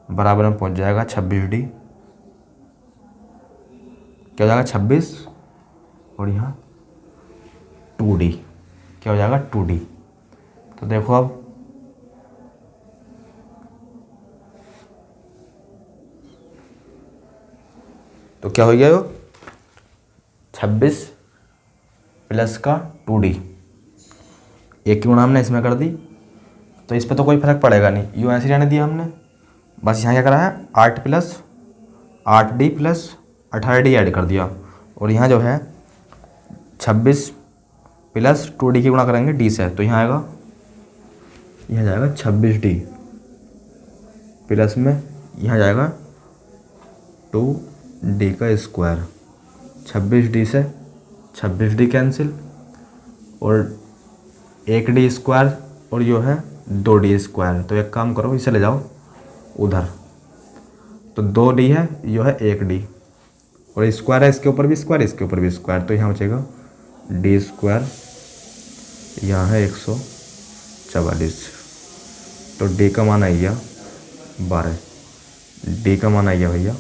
बराबर में पहुँच जाएगा 26D। क्या हो जाएगा? 26 और यहाँ 2D, क्या हो जाएगा? 2D। तो देखो अब तो क्या हो गया? 26 प्लस का 2D, एक की गुणा हमने इसमें कर दी, तो इस पर तो कोई फर्क पड़ेगा नहीं, यूँ ऐसे रहने दिया हमने, बस यहाँ क्या करा है 8 plus 8D plus 18D add कर दिया, और यहाँ जो है 26 प्लस 2D की गुणा करेंगे D से, तो यहाँ आएगा, यहाँ जाएगा 26D प्लस में यहाँ जाएगा 2D का स्क्वायर, 26D से 26D कैंसिल, और 1D स्क्वायर और यो है 2D स्क्वायर। तो एक काम करो, इसे ले जाओ उधर, तो 2D है, यो है 1D, और स्क्वायर है इसके ऊपर भी स्क्वायर, इसके ऊपर भी स्क्वायर, तो यहाँ बचेगा D स्क्वायर, यहाँ है 144। तो D का मान आ गया 12, D का मान आ गया भैया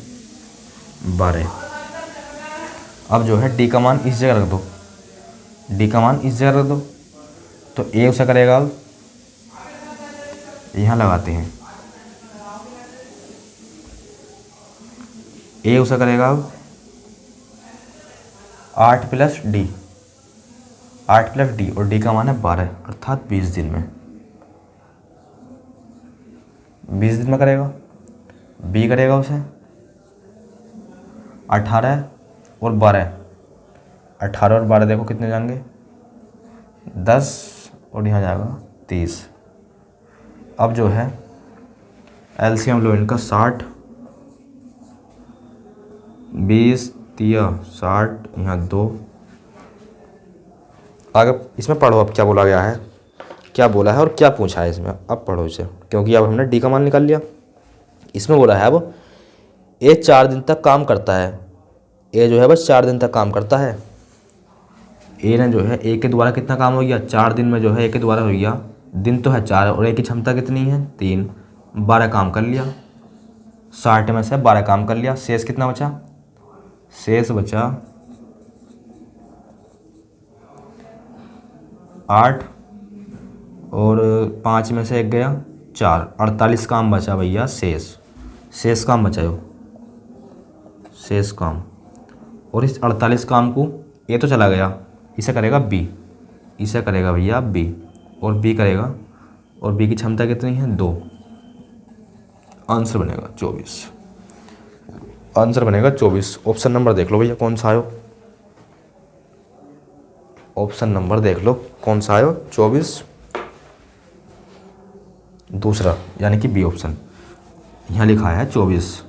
12। अब जो है D का मान इस जगह रख दो, D का मान इस जगह रख दो, तो A उसे करेगा, अब यहाँ लगाते हैं, A उसे करेगा अब 8 प्लस D, 8 प्लस D, और D का मान है 12, अर्थात 20 दिन में, 20 दिन में करेगा। B करेगा उसे 18 और 12, 18 और 12 देखो कितने जाएंगे 10, और यहाँ जाएगा 30। अब जो है एलसीएम लो इनका 60, 20 3 60, यहाँ 2। आगे इसमें पढ़ो अब क्या बोला गया है, क्या बोला है और क्या पूछा है इसमें, अब पढ़ो इसे, क्योंकि अब हमने डी का मान निकाल लिया। इसमें बोला है अब ए 4 दिन तक काम करता है, ए जो है बस 4 दिन तक काम करता है। ए ने जो है ए के द्वारा कितना काम हो गया, 4 दिन में जो है ए के द्वारा हो गया, दिन तो है 4 और ए की क्षमता कितनी है 3, 12 काम कर लिया, 60 में से 12 काम कर लिया, शेष कितना बचा, शेष बचा 8 और 5 में से 1 गया 4, 48 काम बचा भैया शेष काम बचा हो, शेष काम। और इस 48 काम को ये तो चला गया, इसे करेगा बी, इसे करेगा भैया बी, और बी करेगा, और बी की क्षमता कितनी है 2, आंसर बनेगा 24, आंसर बनेगा 24। ऑप्शन नंबर देख लो भैया कौन सा आयो, ऑप्शन नंबर देख लो कौन सा आयो 24, दूसरा यानी कि बी ऑप्शन, यहाँ लिखा है 24,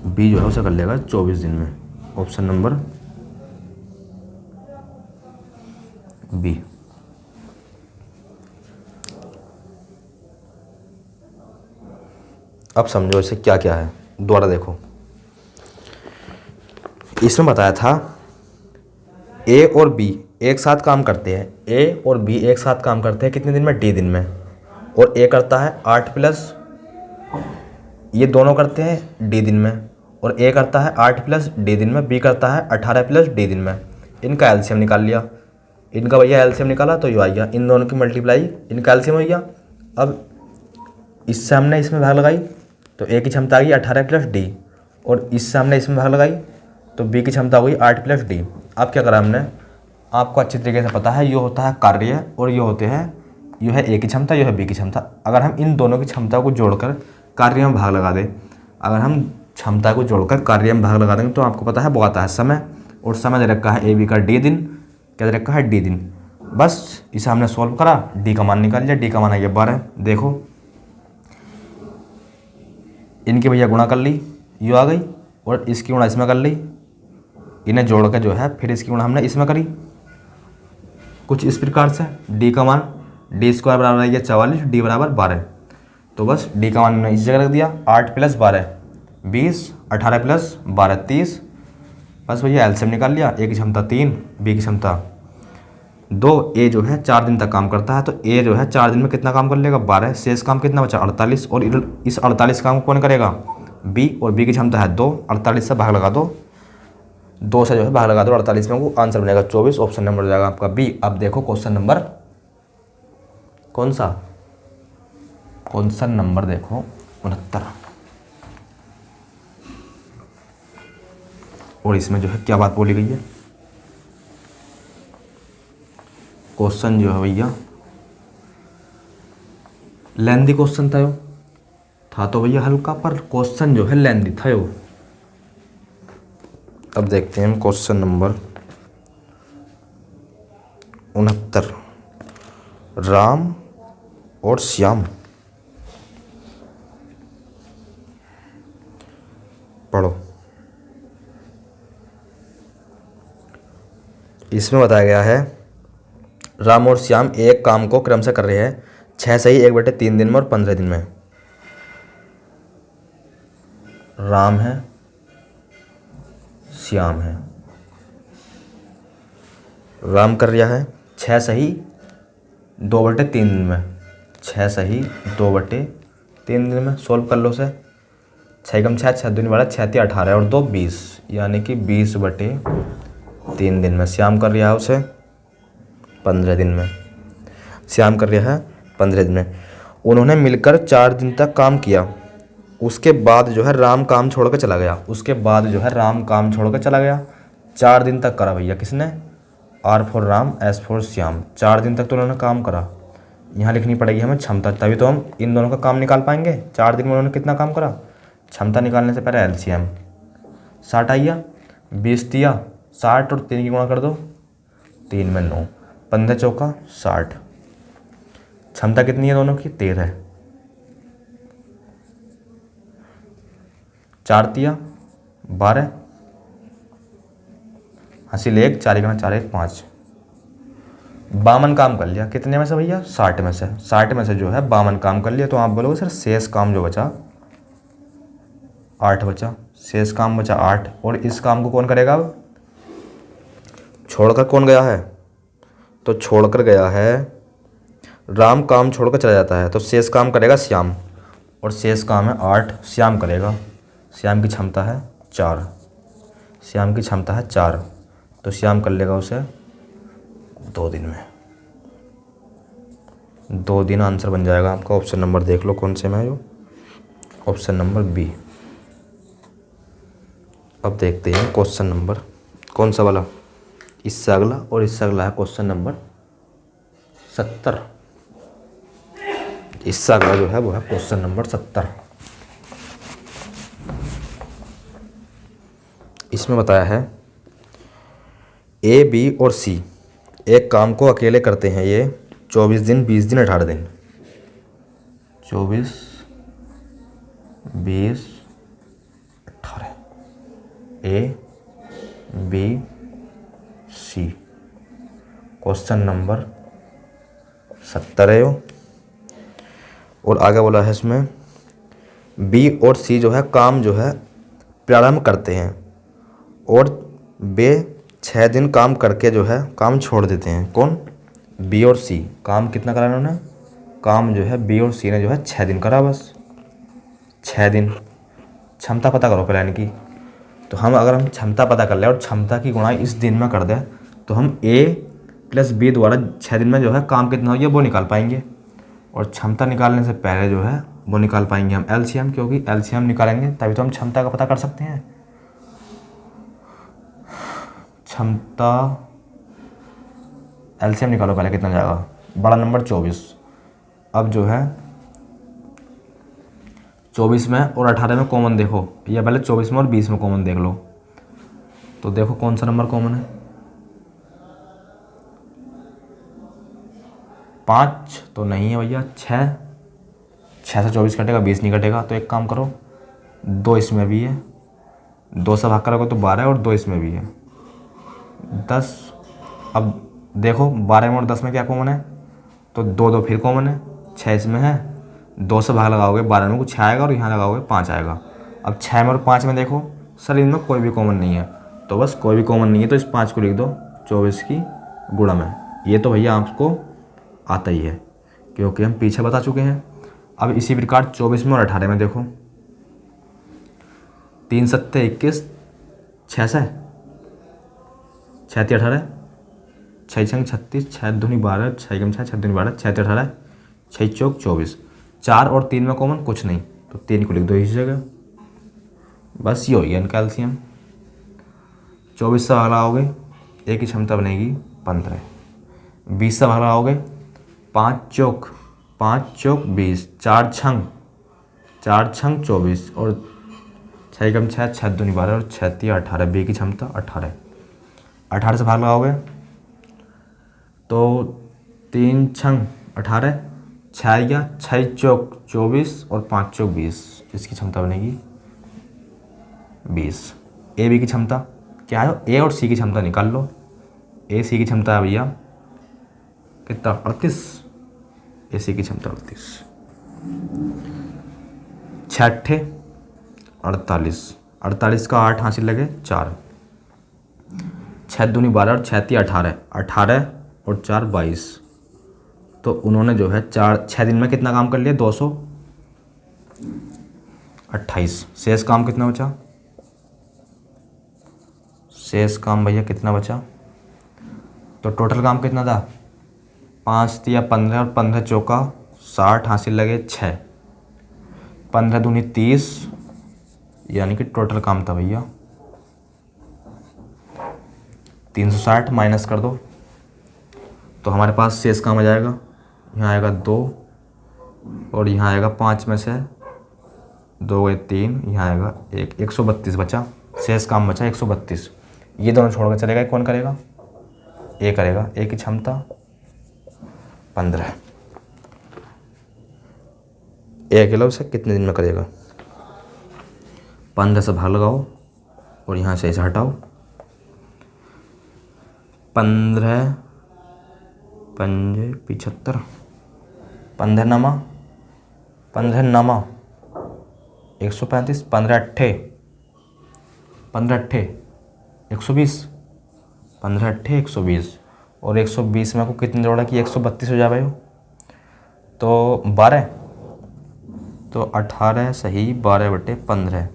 बी जो है उसे कर लेगा 24 दिन में, ऑप्शन नंबर बी। अब समझो इसे क्या क्या है, दोबारा देखो। इसमें बताया था ए और बी एक साथ काम करते हैं, ए और बी एक साथ काम करते हैं कितने दिन में, डी दिन में, और ए करता है 8 प्लस, ये दोनों करते हैं डी दिन में, और ए करता है 8 प्लस डी दिन में, बी करता है 18 प्लस डी दिन में। इनका एलसीएम निकाल लिया, इनका भैया एलसीएम निकाला तो ये आ गया, इन दोनों की मल्टीप्लाई, इनका एलसीएम हो गया। अब इससे हमने इसमें भाग लगाई तो ए की क्षमता आ गई 18 प्लस डी, और इससे हमने इसमें भाग लगाई तो बी की क्षमता हो गई 8 प्लस डी। अब क्या करा हमने, आपको अच्छी तरीके से पता है, ये होता है कार्य और ये होते हैं, ये है ए की क्षमता, ये है बी की क्षमता। अगर हम इन दोनों की क्षमता को जोड़कर कार्य में भाग लगा दें, अगर हम क्षमता को जोड़कर कार्य में भाग लगा देंगे तो आपको पता है वो आता है समय, और समय दे रखा है ए बी का डी दिन, क्या दे रखा है डी दिन। बस इसे हमने सॉल्व करा, डी का मान निकाल लिया, डी का मान आ गया 12। देखो इनकी भैया गुणा कर ली, ये आ गई, और इसकी गुणा इसमें कर ली, इन्हें जोड़ कर जो है फिर इसकी गुणा हमने इसमें करी, कुछ इस प्रकार से। डी का मान डी स्क्वायर बराबर आ गया 44, डी बराबर 12। तो बस डी का मान हमने इस जगह रख दिया, 8 प्लस 12 20, 18 प्लस 12 30। बस भैया एलसीएम निकाल लिया, ए की क्षमता 3, बी की क्षमता 2। ए जो है 4 दिन तक काम करता है, तो ए जो है 4 दिन में कितना काम कर लेगा 12, शेष काम कितना बचा 48, और इस 48 काम को कौन करेगा बी, और बी की क्षमता है 2, 48 से भाग लगा दो, 2 से जो है भाग लगा दो 48 में, को आंसर बनेगा 24, ऑप्शन नंबर हो जाएगा आपका बी। अब देखो क्वेश्चन नंबर कौन सा, क्वेश्चन नंबर देखो 69, और इसमें जो है क्या बात बोली गई है, क्वेश्चन जो है भैया लेंथी क्वेश्चन था था तो भैया हल्का, पर क्वेश्चन जो है लेंदी था यो। अब देखते हैं हम क्वेश्चन नंबर 69। राम और श्याम, पढ़ो। इसमें बताया गया है राम और श्याम एक काम को क्रम से कर रहे हैं 6 सही 1/3 दिन में और 15 दिन में। राम है, श्याम है। राम कर रहा है 6 सही 2/3 दिन में, 6 सही 2/3 दिन में। सोल्व कर लो उसे। 6 कम 6, 6 दूनी 12, 6 3 18 और 2 20, यानी कि 20/3 दिन में। श्याम कर रहा है उसे 15 दिन में। श्याम कर रहा है 15 दिन में। उन्होंने मिलकर 4 दिन तक काम किया। उसके बाद जो है राम काम छोड़ कर चला गया। उसके बाद जो है राम काम छोड़ कर चला गया। 4 दिन तक करा भैया किसने? R for Ram, S for Shyam. 4 दिन तक तो उन्होंने काम करा। यहाँ लिखनी पड़ेगी हमें क्षमता, तभी तो हम इन दोनों का काम निकाल पाएंगे। 4 दिन में उन्होंने कितना काम करा। क्षमता निकालने से पहले LCM 60 आइया, 20 दिया, 60 और 3 की गुणा कर दो, 3 में 9, 15 चौका 60। क्षमता कितनी है दोनों की? 13। 4 दिया 12, हासिल 1, 4 गुणा 4 1 5। 52 काम कर लिया। कितने में से भैया? 60 में से। 60 में से जो है 52 काम कर लिया। तो आप बोलोगे सर शेष काम जो बचा 8 बचा। शेष काम बचा 8, और इस काम को कौन करेगा? अब छोड़कर कौन गया है? तो छोड़कर गया है राम। काम छोड़कर चला जाता है तो शेष काम करेगा श्याम, और शेष काम है 8, श्याम करेगा। श्याम की क्षमता है 4। श्याम की क्षमता है 4, तो श्याम कर लेगा उसे 2 दिन में। 2 दिन आंसर बन जाएगा आपका। ऑप्शन नंबर देख लो कौन से में है जो, ऑप्शन नंबर बी। अब देखते हैं क्वेश्चन नंबर कौन सा वाला, इससे अगला, और इससे अगला है क्वेश्चन नंबर 70। इससे अगला जो है वो है क्वेश्चन नंबर 70। इसमें बताया है A, B और C एक काम को अकेले करते हैं। ये 24 दिन, 20 दिन, 18 दिन। 24, 20, 18। A, B, C। Question number 70 है वो। और आगे बोला है इसमें B और C जो है काम जो है प्रारंभ करते हैं, और वे 6 दिन काम करके जो है काम छोड़ देते हैं। कौन? B और C। काम कितना करा इन्होंने? काम जो है B और C ने जो है 6 दिन करा, बस 6 दिन। क्षमता पता करो पहले की। तो अगर हम क्षमता पता कर ले और क्षमता की गुणा इस दिन में कर दें, तो हम A + B द्वारा 6 दिन में जो है काम कितना हो गया वो निकाल पाएंगे। और क्षमता निकालने से पहले जो है वो निकाल पाएंगे हम LCM, क्योंकि LCM निकालेंगे तभी तो हम क्षमता का पता कर सकते हैं। क्षमता LCM निकालो पहले, कितना जाएगा? बड़ा नंबर 24। अब जो है 24 में और 18 में कॉमन देखो, या पहले 24 में और 20 में कॉमन देख लो। तो देखो कौन सा नंबर कॉमन है? 5 तो नहीं है भैया। 6 से 24 कटेगा, 20 नहीं कटेगा। तो एक काम करो, 2 इसमें भी है, 2 से भाग करोगे तो 12 और 2 इसमें भी है 10। अब देखो 12 में और 10 में क्या कॉमन है? तो 2 फिर कॉमन है। 6 इसमें है, 2 से भाग लगाओगे 12 में कुछ 6 आएगा, और यहाँ लगाओगे 5 आएगा। अब 6 में और 5 में देखो सर इनमें कोई भी कॉमन नहीं है, तो बस कोई भी कॉमन नहीं है तो इस 5 को लिख दो 24 की गुणा में। ये तो भैया आपको आता ही है क्योंकि हम पीछे बता चुके हैं। अब इसी प्रकार 24 में और 18 में देखो, 3 सत्ते 21, 6 से 6 × 18, 6 × 36, 6 दूनी 12, 6 × 6, 6 दूनी 12, 6 × 18, 6 चौक 24। 4 और 3 में कॉमन कुछ नहीं, तो 3 को लिख दो इस जगह। बस ये हो गया इनका LCM। 24 से भाग लगाओगे, एक की क्षमता बनेगी 15। 20 से भाग लगाओगे, 5 चौक 20, 4 छंग 4 छंग 24 और 6 कम 6, 6 दूनी 12 और 6 तिया 18, बी की क्षमता 18। 18 से भाग लगाओगे तो 3 छंग 18, 6 या 6 चौक 24 और 5 चौक 20, इसकी क्षमता बनेगी 20। ए बी की क्षमता क्या है, ए और सी की क्षमता निकाल लो। ए सी की क्षमता है भैया कितना, 38। ए सी की क्षमता 38। 6 48, 48 का 8 हासिल लगे 4, 6 दूनी 12 और 6 तिया 18, 18 और 4 22। तो उन्होंने जो है 6 दिन में कितना काम कर लिया, 228। शेष काम कितना बचा, शेष काम भैया कितना बचा, तो टोटल काम कितना था, 5 तिया 15 और 15 चौका 60 हासिल लगे 6, 15 दूनी 30, यानी कि टोटल काम था भैया 360। माइनस कर दो तो हमारे पास शेष काम आ जाएगा, यहाँ आएगा 2 और यहाँ आएगा 5 में से 2 गए 3, यहाँ आएगा 1, 132 बचा। शेष काम बचा 132। ये दोनों छोड़ कर चलेगा, कौन करेगा, ए करेगा। ए की क्षमता 15। ए अकेला उसे कितने दिन में करेगा, 15 से भाग लगाओ और यहाँ से ऐसे हटाओ। 15 पंजे 75, 15 नमा 135, 15 अट्ठे 120, 15 अट्ठे 120 और 120 में को कितने जोड़ा कि 132 हो जाए भाई, तो 12, तो 18 सही 12/15।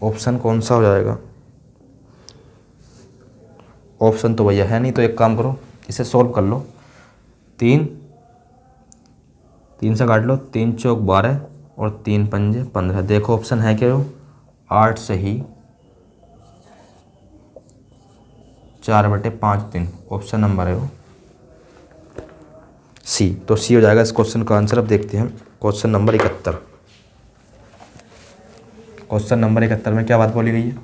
ऑप्शन कौन सा हो जाएगा, ऑप्शन तो भैया है नहीं, तो एक काम करो इसे सॉल्व कर लो। 3 से काट लो, 3 चौक 12 और 3 पंजे 15। देखो ऑप्शन है क्या, 8 सही 4/5 दिन, ऑप्शन नंबर है वो सी। तो सी हो जाएगा इस क्वेश्चन का आंसर। अब देखते हैं क्वेश्चन नंबर 71। क्वेश्चन नंबर 71 में क्या बात बोली गई है,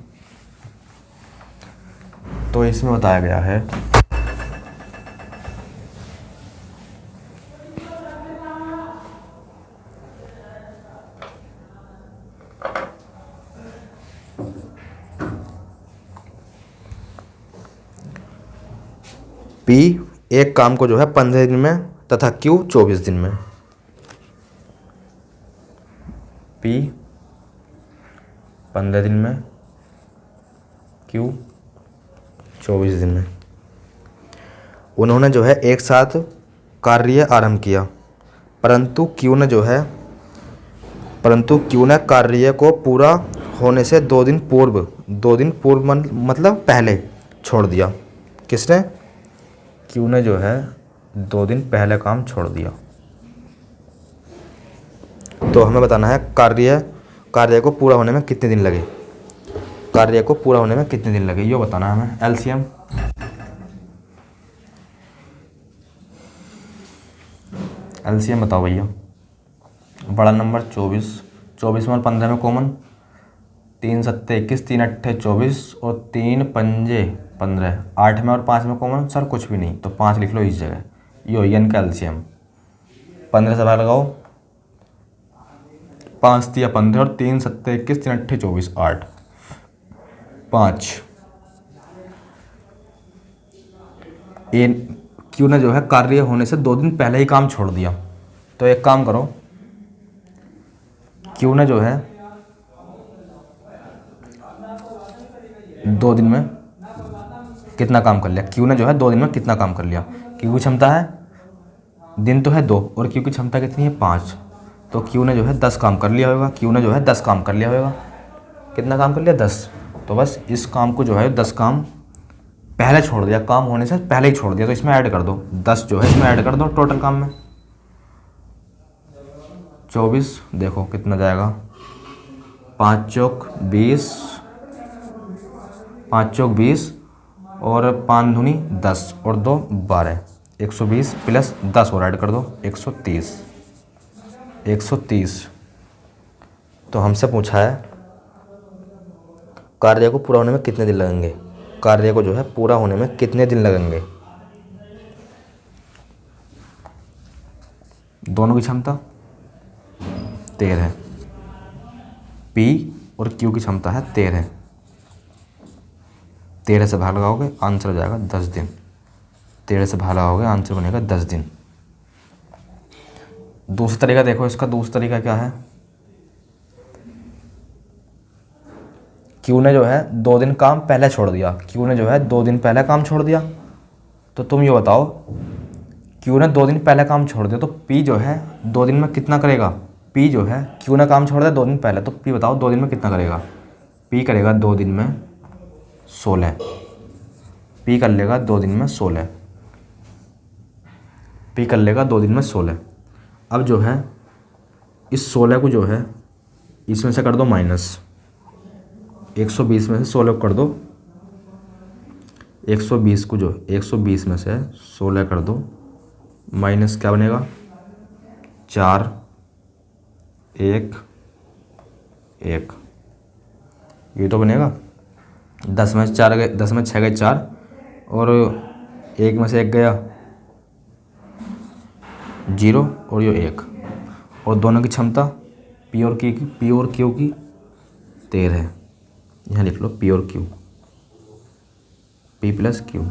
तो इसमें बताया गया है पी एक काम को जो है 15 दिन में तथा क्यू 24 दिन में। पी 15 दिन में, क्यू 24 दिन में। उन्होंने जो है एक साथ कार्य आरंभ किया, परंतु क्यू ने कार्य को पूरा होने से 2 दिन पूर्व मतलब पहले छोड़ दिया। किसने, क्यू ने जो है 2 दिन पहले काम छोड़ दिया। तो हमें बताना है कार्य को पूरा होने में कितने दिन लगे, कार्य को पूरा होने में कितने दिन लगे, ये बताना है हमें। एलसीएम बताओ भैया। बड़ा नंबर 24 में और 15 में कॉमन, 3 सत्ते 21, 3 अट्ठे 24 और 3 पंजे 15। 8 में और 5 में कॉमन सर कुछ भी नहीं, तो 5 लिख लो इस जगह। ये हो इनका एलसीएम। 15 से भाग लगाओ, 5 तिया 15 और 3 सत्ते 21, 3 अट्ठे 24, 8 5। क्यू ने जो है कार्य होने से 2 दिन पहले ही काम छोड़ दिया। तो एक काम करो, क्यू ने जो है 2 दिन में कितना काम कर लिया, क्यू ने जो है 2 दिन में कितना काम कर लिया। क्यू की क्षमता है, दिन तो है 2 और क्यू की क्षमता कितनी है 5, तो क्यू ने जो है 10 काम कर लिया होगा। कितना काम कर लिया 10। तो बस इस काम को जो है 10 काम पहले छोड़ दिया, काम होने से पहले ही छोड़ दिया, तो इसमें ऐड कर दो 10 जो है इसमें ऐड कर दो टोटल काम में। 24 देखो कितना जाएगा, 5 चौक 20 और 5 दूनी 10 और 2 12, 120 प्लस 10 और ऐड कर दो 130। तो हमसे पूछा है कार्य को पूरा होने में कितने दिन लगेंगे, कार्य को जो है पूरा होने में कितने दिन लगेंगे। दोनों की क्षमता 13 है, पी और क्यू की क्षमता है 13। 13 से भाग लगाओगे आंसर हो जाएगा 10 दिन। 13 से भाग लगाओगे आंसर बनेगा 10 दिन। दूसरा तरीका देखो, इसका दूसरा तरीका क्या है। क्यू ने जो है 2 दिन काम पहले छोड़ दिया, क्यू ने जो है 2 दिन पहले काम छोड़ दिया। तो तुम ये बताओ, क्यू ने 2 दिन पहले काम छोड़ दिया तो पी जो है 2 दिन में कितना करेगा। पी जो है, क्यू ने काम छोड़ दिया 2 दिन पहले, तो पी बताओ 2 दिन में कितना करेगा। पी करेगा 2 दिन में 16। पी कर लेगा 2 दिन में 16। पी कर लेगा 2 दिन में 16। अब जो है इस 16 को जो है इसमें से कर दो माइनस, 120 में से 16 को कर दो, 120 को जो 120 में से 16 कर दो माइनस क्या बनेगा 4 1 1, ये तो बनेगा 10 में से 4 गए, 10 में 6 गए 4 और 1 में से 1 गया 0 और ये 1, और दोनों की क्षमता पी और क्यू की 13 है। यहाँ लिख लो पी और Q, P plus Q.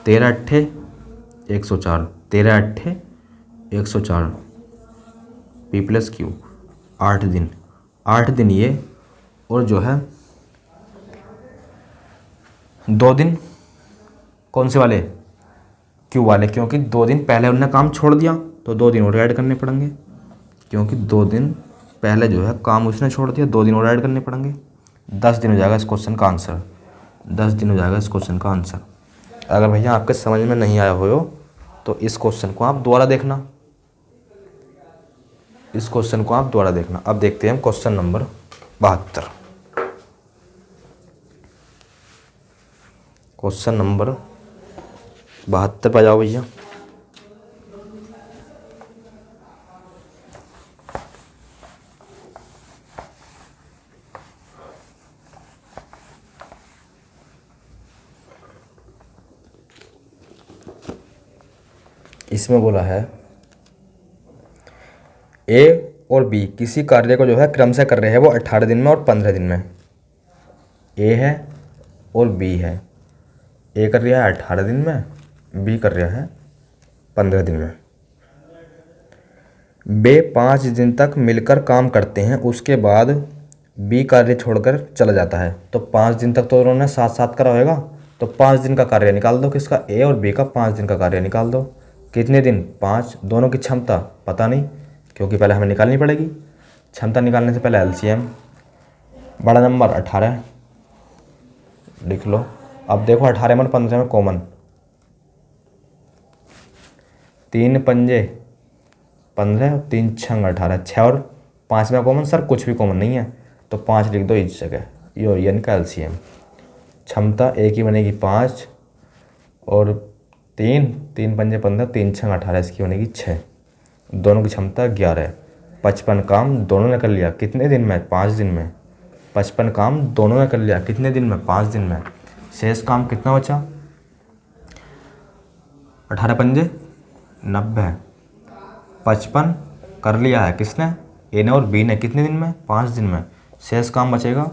13 अट्ठे 104, 13 अट्ठे 104, P plus Q 8 दिन, 8 दिन ये, और जो है 2 दिन कौन से वाले, क्यू वाले, क्योंकि 2 दिन पहले उन्होंने काम छोड़ दिया तो 2 दिन और ऐड करने पड़ेंगे, क्योंकि 2 दिन पहले जो है काम उसने छोड़ दिया, 2 दिन और ऐड करने पड़ेंगे। 10 दिन हो जाएगा इस क्वेश्चन का आंसर, 10 दिन हो जाएगा इस क्वेश्चन का आंसर। अगर भैया आपके समझ में नहीं आया हो तो इस क्वेश्चन को आप दोबारा देखना, इस क्वेश्चन को आप दोबारा देखना। अब देखते हैं क्वेश्चन नंबर 72। क्वेश्चन नंबर 72 पे जाओ भैया। इसमें बोला है ए और बी किसी कार्य को जो है क्रम से कर रहे हैं वो 18 दिन में और 15 दिन में। ए है और बी है, ए कर रहा है 18 दिन में, बी कर रहा है 15 दिन में। वे 5 दिन तक मिलकर काम करते हैं, उसके बाद बी कार्य छोड़कर चला जाता है। तो 5 दिन तक तो उन्होंने साथ साथ करा होगा, तो 5 दिन का कार्य निकाल दो, किसका, ए और बी का 5 दिन का कार्य निकाल दो। कितने दिन, 5। दोनों की क्षमता पता नहीं, क्योंकि पहले हमें निकालनी पड़ेगी। क्षमता निकालने से पहले एलसीएम, बड़ा नंबर 18 लिख लो। अब देखो 18 में 15 में कॉमन, 3 पंजे 15, 3 छंग 18, 6 और 5 में कॉमन, सर कुछ भी कॉमन नहीं है तो 5 लिख दो इस जगह। ये इनका एलसीएम, क्षमता ए की बनेगी 5 और 3 पंजे 15, 3 छंग 18, इसकी बनेगी 6। दोनों की क्षमता 11। 55 काम दोनों ने कर लिया कितने दिन में, 5 दिन में। 55 काम दोनों ने कर लिया कितने दिन में, 5 दिन में। शेष काम कितना बचा, 18 पंजे 90। 55 कर लिया है किसने, ए ने और बी ने, कितने दिन में, 5 दिन में। शेष काम बचेगा,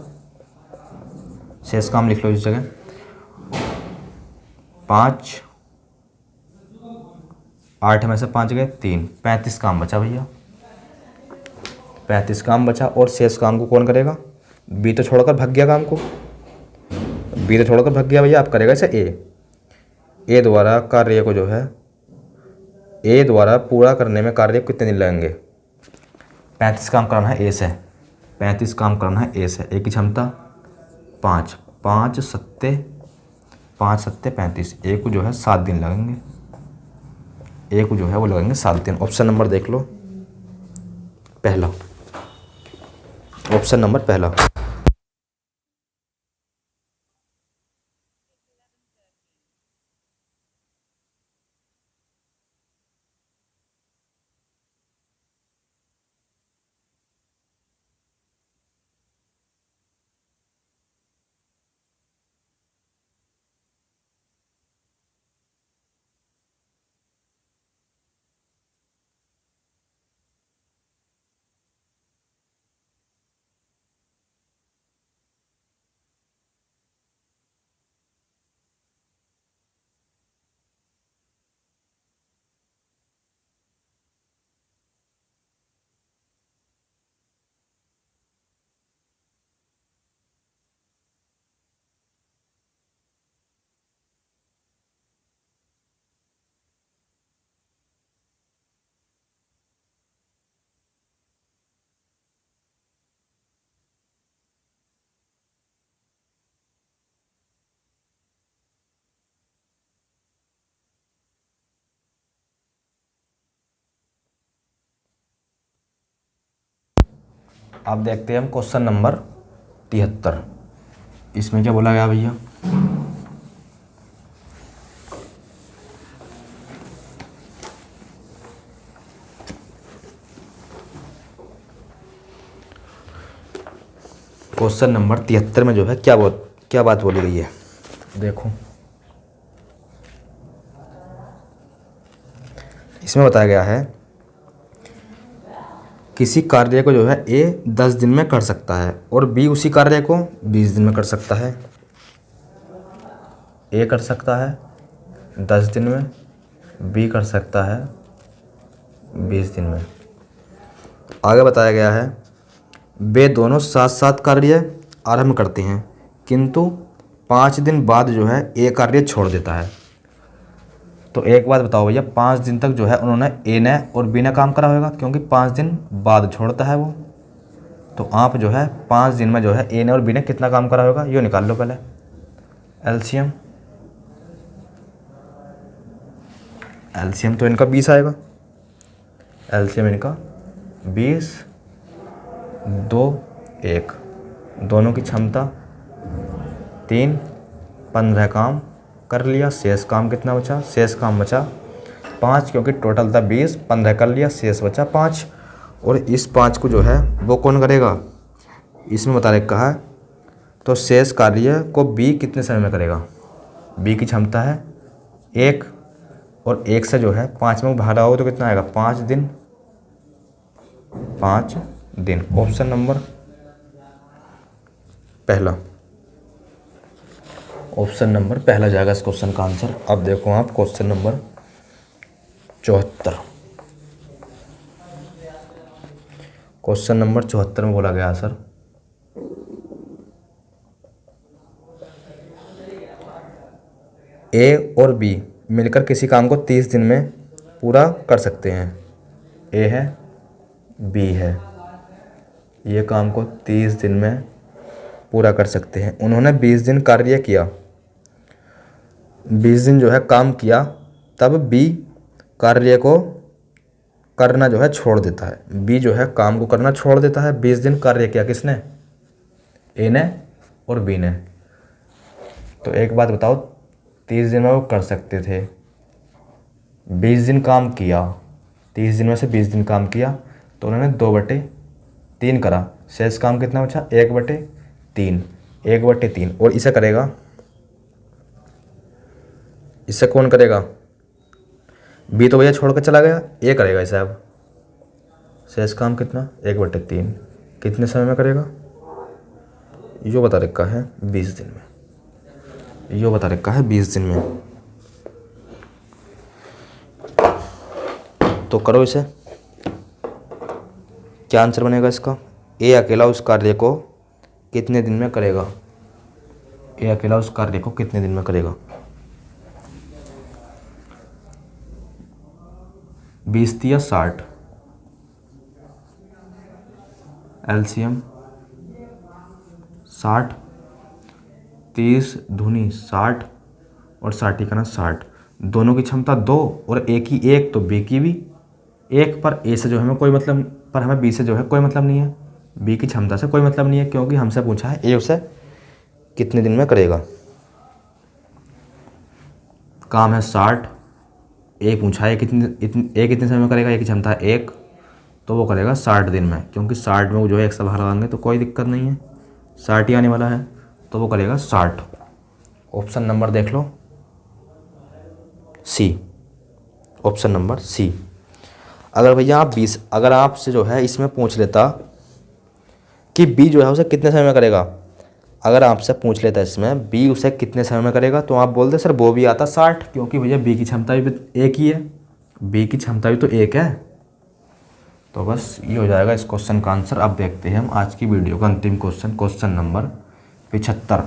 शेष काम लिख लो इस जगह 5, 8 में से 5 गए 3, 35 काम बचा भैया, 35 काम बचा। और शेष काम को कौन करेगा, बी तो छोड़कर भाग गया काम को, बी तो छोड़कर भाग गया भैया, आप करेगा इसे ए द्वारा कार्य को जो है, ए द्वारा पूरा करने में कार्य को कितने दिन लगेंगे। 35 काम करना है ए से, 35 काम करना है ए से। ए की क्षमता 5, 5 सत्ते 35, ए को जो है 7 दिन लगेंगे, ए को जो है वो लगेंगे 7 दिन। ऑप्शन नंबर देख लो पहला, ऑप्शन नंबर पहला। अब देखते हैं हम क्वेश्चन नंबर 73। इसमें क्या बोला गया भैया, क्वेश्चन नंबर 73 में जो है क्या बात बोली गई है, देखो इसमें बताया गया है किसी कार्य को जो है ए 10 दिन में कर सकता है और बी उसी कार्य को 20 दिन में कर सकता है। ए कर सकता है 10 दिन में, बी कर सकता है 20 दिन में। आगे बताया गया है वे दोनों साथ साथ कार्य आरंभ करते हैं किंतु 5 दिन बाद जो है ए कार्य छोड़ देता है। तो एक बात बताओ भैया, 5 दिन तक जो है उन्होंने ए ने और बी ने काम करा होगा, क्योंकि 5 दिन बाद छोड़ता है वो। तो आप जो है 5 दिन में जो है ए ने और बी ने कितना काम करा होगा, ये निकाल लो पहले एलसीएम। एलसीएम तो इनका 20 आएगा, एलसीएम इनका 20, 2, 1, दोनों की क्षमता 3, 15 काम कर लिया। शेष काम कितना बचा, शेष काम बचा 5, क्योंकि टोटल था 20, 15 कर लिया, शेष बचा 5। और इस 5 को जो है वो कौन करेगा, इसमें बता रखा है। तो शेष कार्य को बी कितने समय में करेगा, बी की क्षमता है 1 और 1 से जो है 5 में भागा हो तो कितना आएगा, 5 दिन। 5 दिन ऑप्शन नंबर पहला, ऑप्शन नंबर पहला जाएगा इस क्वेश्चन का आंसर। अब देखो आप क्वेश्चन नंबर 74। क्वेश्चन नंबर 74 में बोला गया सर ए और बी मिलकर किसी काम को 30 दिन में पूरा कर सकते हैं। ए है, बी है, ये काम को 30 दिन में पूरा कर सकते हैं। उन्होंने 20 दिन कार्य किया, 20 दिन जो है काम किया, तब बी कार्य को करना जो है छोड़ देता है। बी जो है काम को करना छोड़ देता है। 20 दिन कार्य किया किसने, ए ने और बी ने। तो एक बात बताओ, 30 दिन में वो कर सकते थे, 20 दिन काम किया, 30 दिन में से 20 दिन काम किया तो उन्होंने 2/3 करा। शेष काम कितना बचा, 1/3, 1/3। और इसे करेगा, इसे कौन करेगा, बी तो भैया छोड़ कर चला गया, ए करेगा इसे। अब शेष काम कितना, 1/3, कितने समय में करेगा, यो बता रखा है 20 दिन में, यो बता रखा है 20 दिन में। तो करो इसे, क्या आंसर बनेगा इसका, ए अकेला उस कार्य को कितने दिन में करेगा, ए अकेला उस कार्य को कितने दिन में करेगा। 20 या 60, एलसीएम 60, 30 दूनी 60 और 60 का ना 60। दोनों की क्षमता 2 और ए की 1, तो बी की भी 1। पर ए से जो हमें कोई मतलब, पर हमें बी से जो है कोई मतलब नहीं है, बी की क्षमता से कोई मतलब नहीं है, क्योंकि हमसे पूछा है ए उसे कितने दिन में करेगा। काम है 60, ए पूछा है कितने समय में करेगा, ए की क्षमता है 1, तो वो करेगा 60 दिन में, क्योंकि 60 में वो जो है 1 से बाहर लगाएंगे तो कोई दिक्कत नहीं है, 60 ही आने वाला है, तो वो करेगा 60। ऑप्शन नंबर देख लो सी, ऑप्शन नंबर सी। अगर भैया आप 20, अगर आपसे जो है इसमें पूछ लेता कि बी जो है उसे कितने समय में करेगा, अगर आपसे पूछ लेता इसमें बी उसे कितने समय में करेगा, तो आप बोलते सर वो भी आता 60, क्योंकि भैया बी की क्षमता भी 1 ही है, बी की क्षमता भी तो 1 है। तो बस ये हो जाएगा इस क्वेश्चन का आंसर। अब देखते हैं हम आज की वीडियो का अंतिम क्वेश्चन, क्वेश्चन नंबर 75।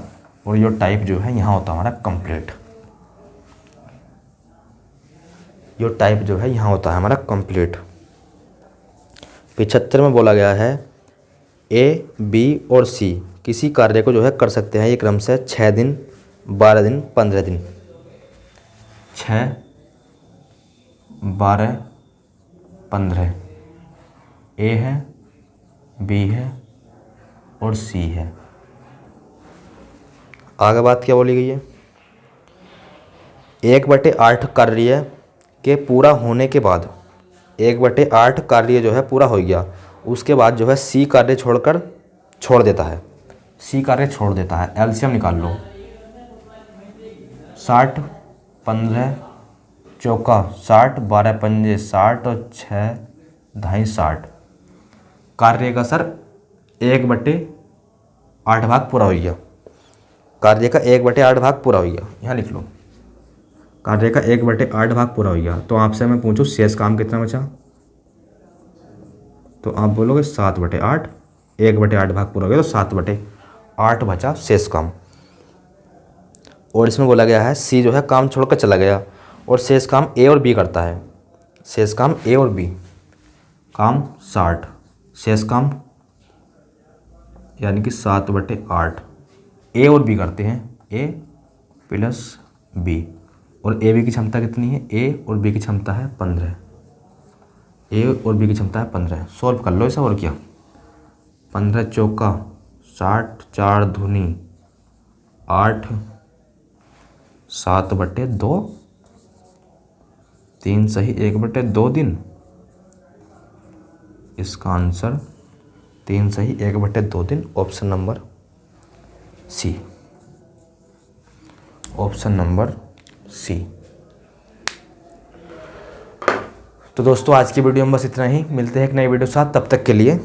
और ये टाइप जो है यहाँ होता है हमारा कंप्लीट, ये टाइप जो है यहाँ होता है हमारा कंप्लीट। 75 में बोला गया है ए, बी और सी किसी कार्य को जो है कर सकते हैं ये क्रम से 6 दिन, 12 दिन, 15 दिन। 6, 12, 15, ए है, बी है, और सी है। आगे बात क्या बोली गई है, 1/8 कार्य के पूरा होने के बाद, 1/8 कार्य जो है पूरा हो गया, उसके बाद जो है सी कार्य छोड़ देता है, सी कार्य छोड़ देता है। एलसीएम निकाल लो, 60 15 चौका 60, 12 पंजे 60 और 6 ढाई 60। कार्य का सर 1/8 भाग पूरा हो गया, कार्य का 1/8 भाग पूरा हो गया, यहाँ लिख लो, कार्य का 1/8 भाग पूरा हो गया। तो आपसे मैं पूछूं शेष काम कितना बचा, तो आप बोलोगे 7/8, 1/8 भाग पूरा हो गया तो 7/8 बचा शेष काम। और इसमें बोला गया है सी जो है काम छोड़कर चला गया और शेष काम ए और बी करता है, शेष काम ए और बी, काम 60, शेष काम यानी कि 7/8 ए और बी करते हैं, ए प्लस बी, और ए बी की क्षमता कितनी है, ए और बी की क्षमता है 15, ए और बी की क्षमता है 15। सॉल्व कर लो इसे, और क्या, 15 चौका 60, 4 दूनी 8, 7/2, 3 सही 1/2 दिन, इसका आंसर 3 सही 1/2 दिन, option number C, option number C. तो दोस्तों आज की वीडियो में बस इतना ही, मिलते हैं एक नई वीडियो के साथ, तब तक के लिए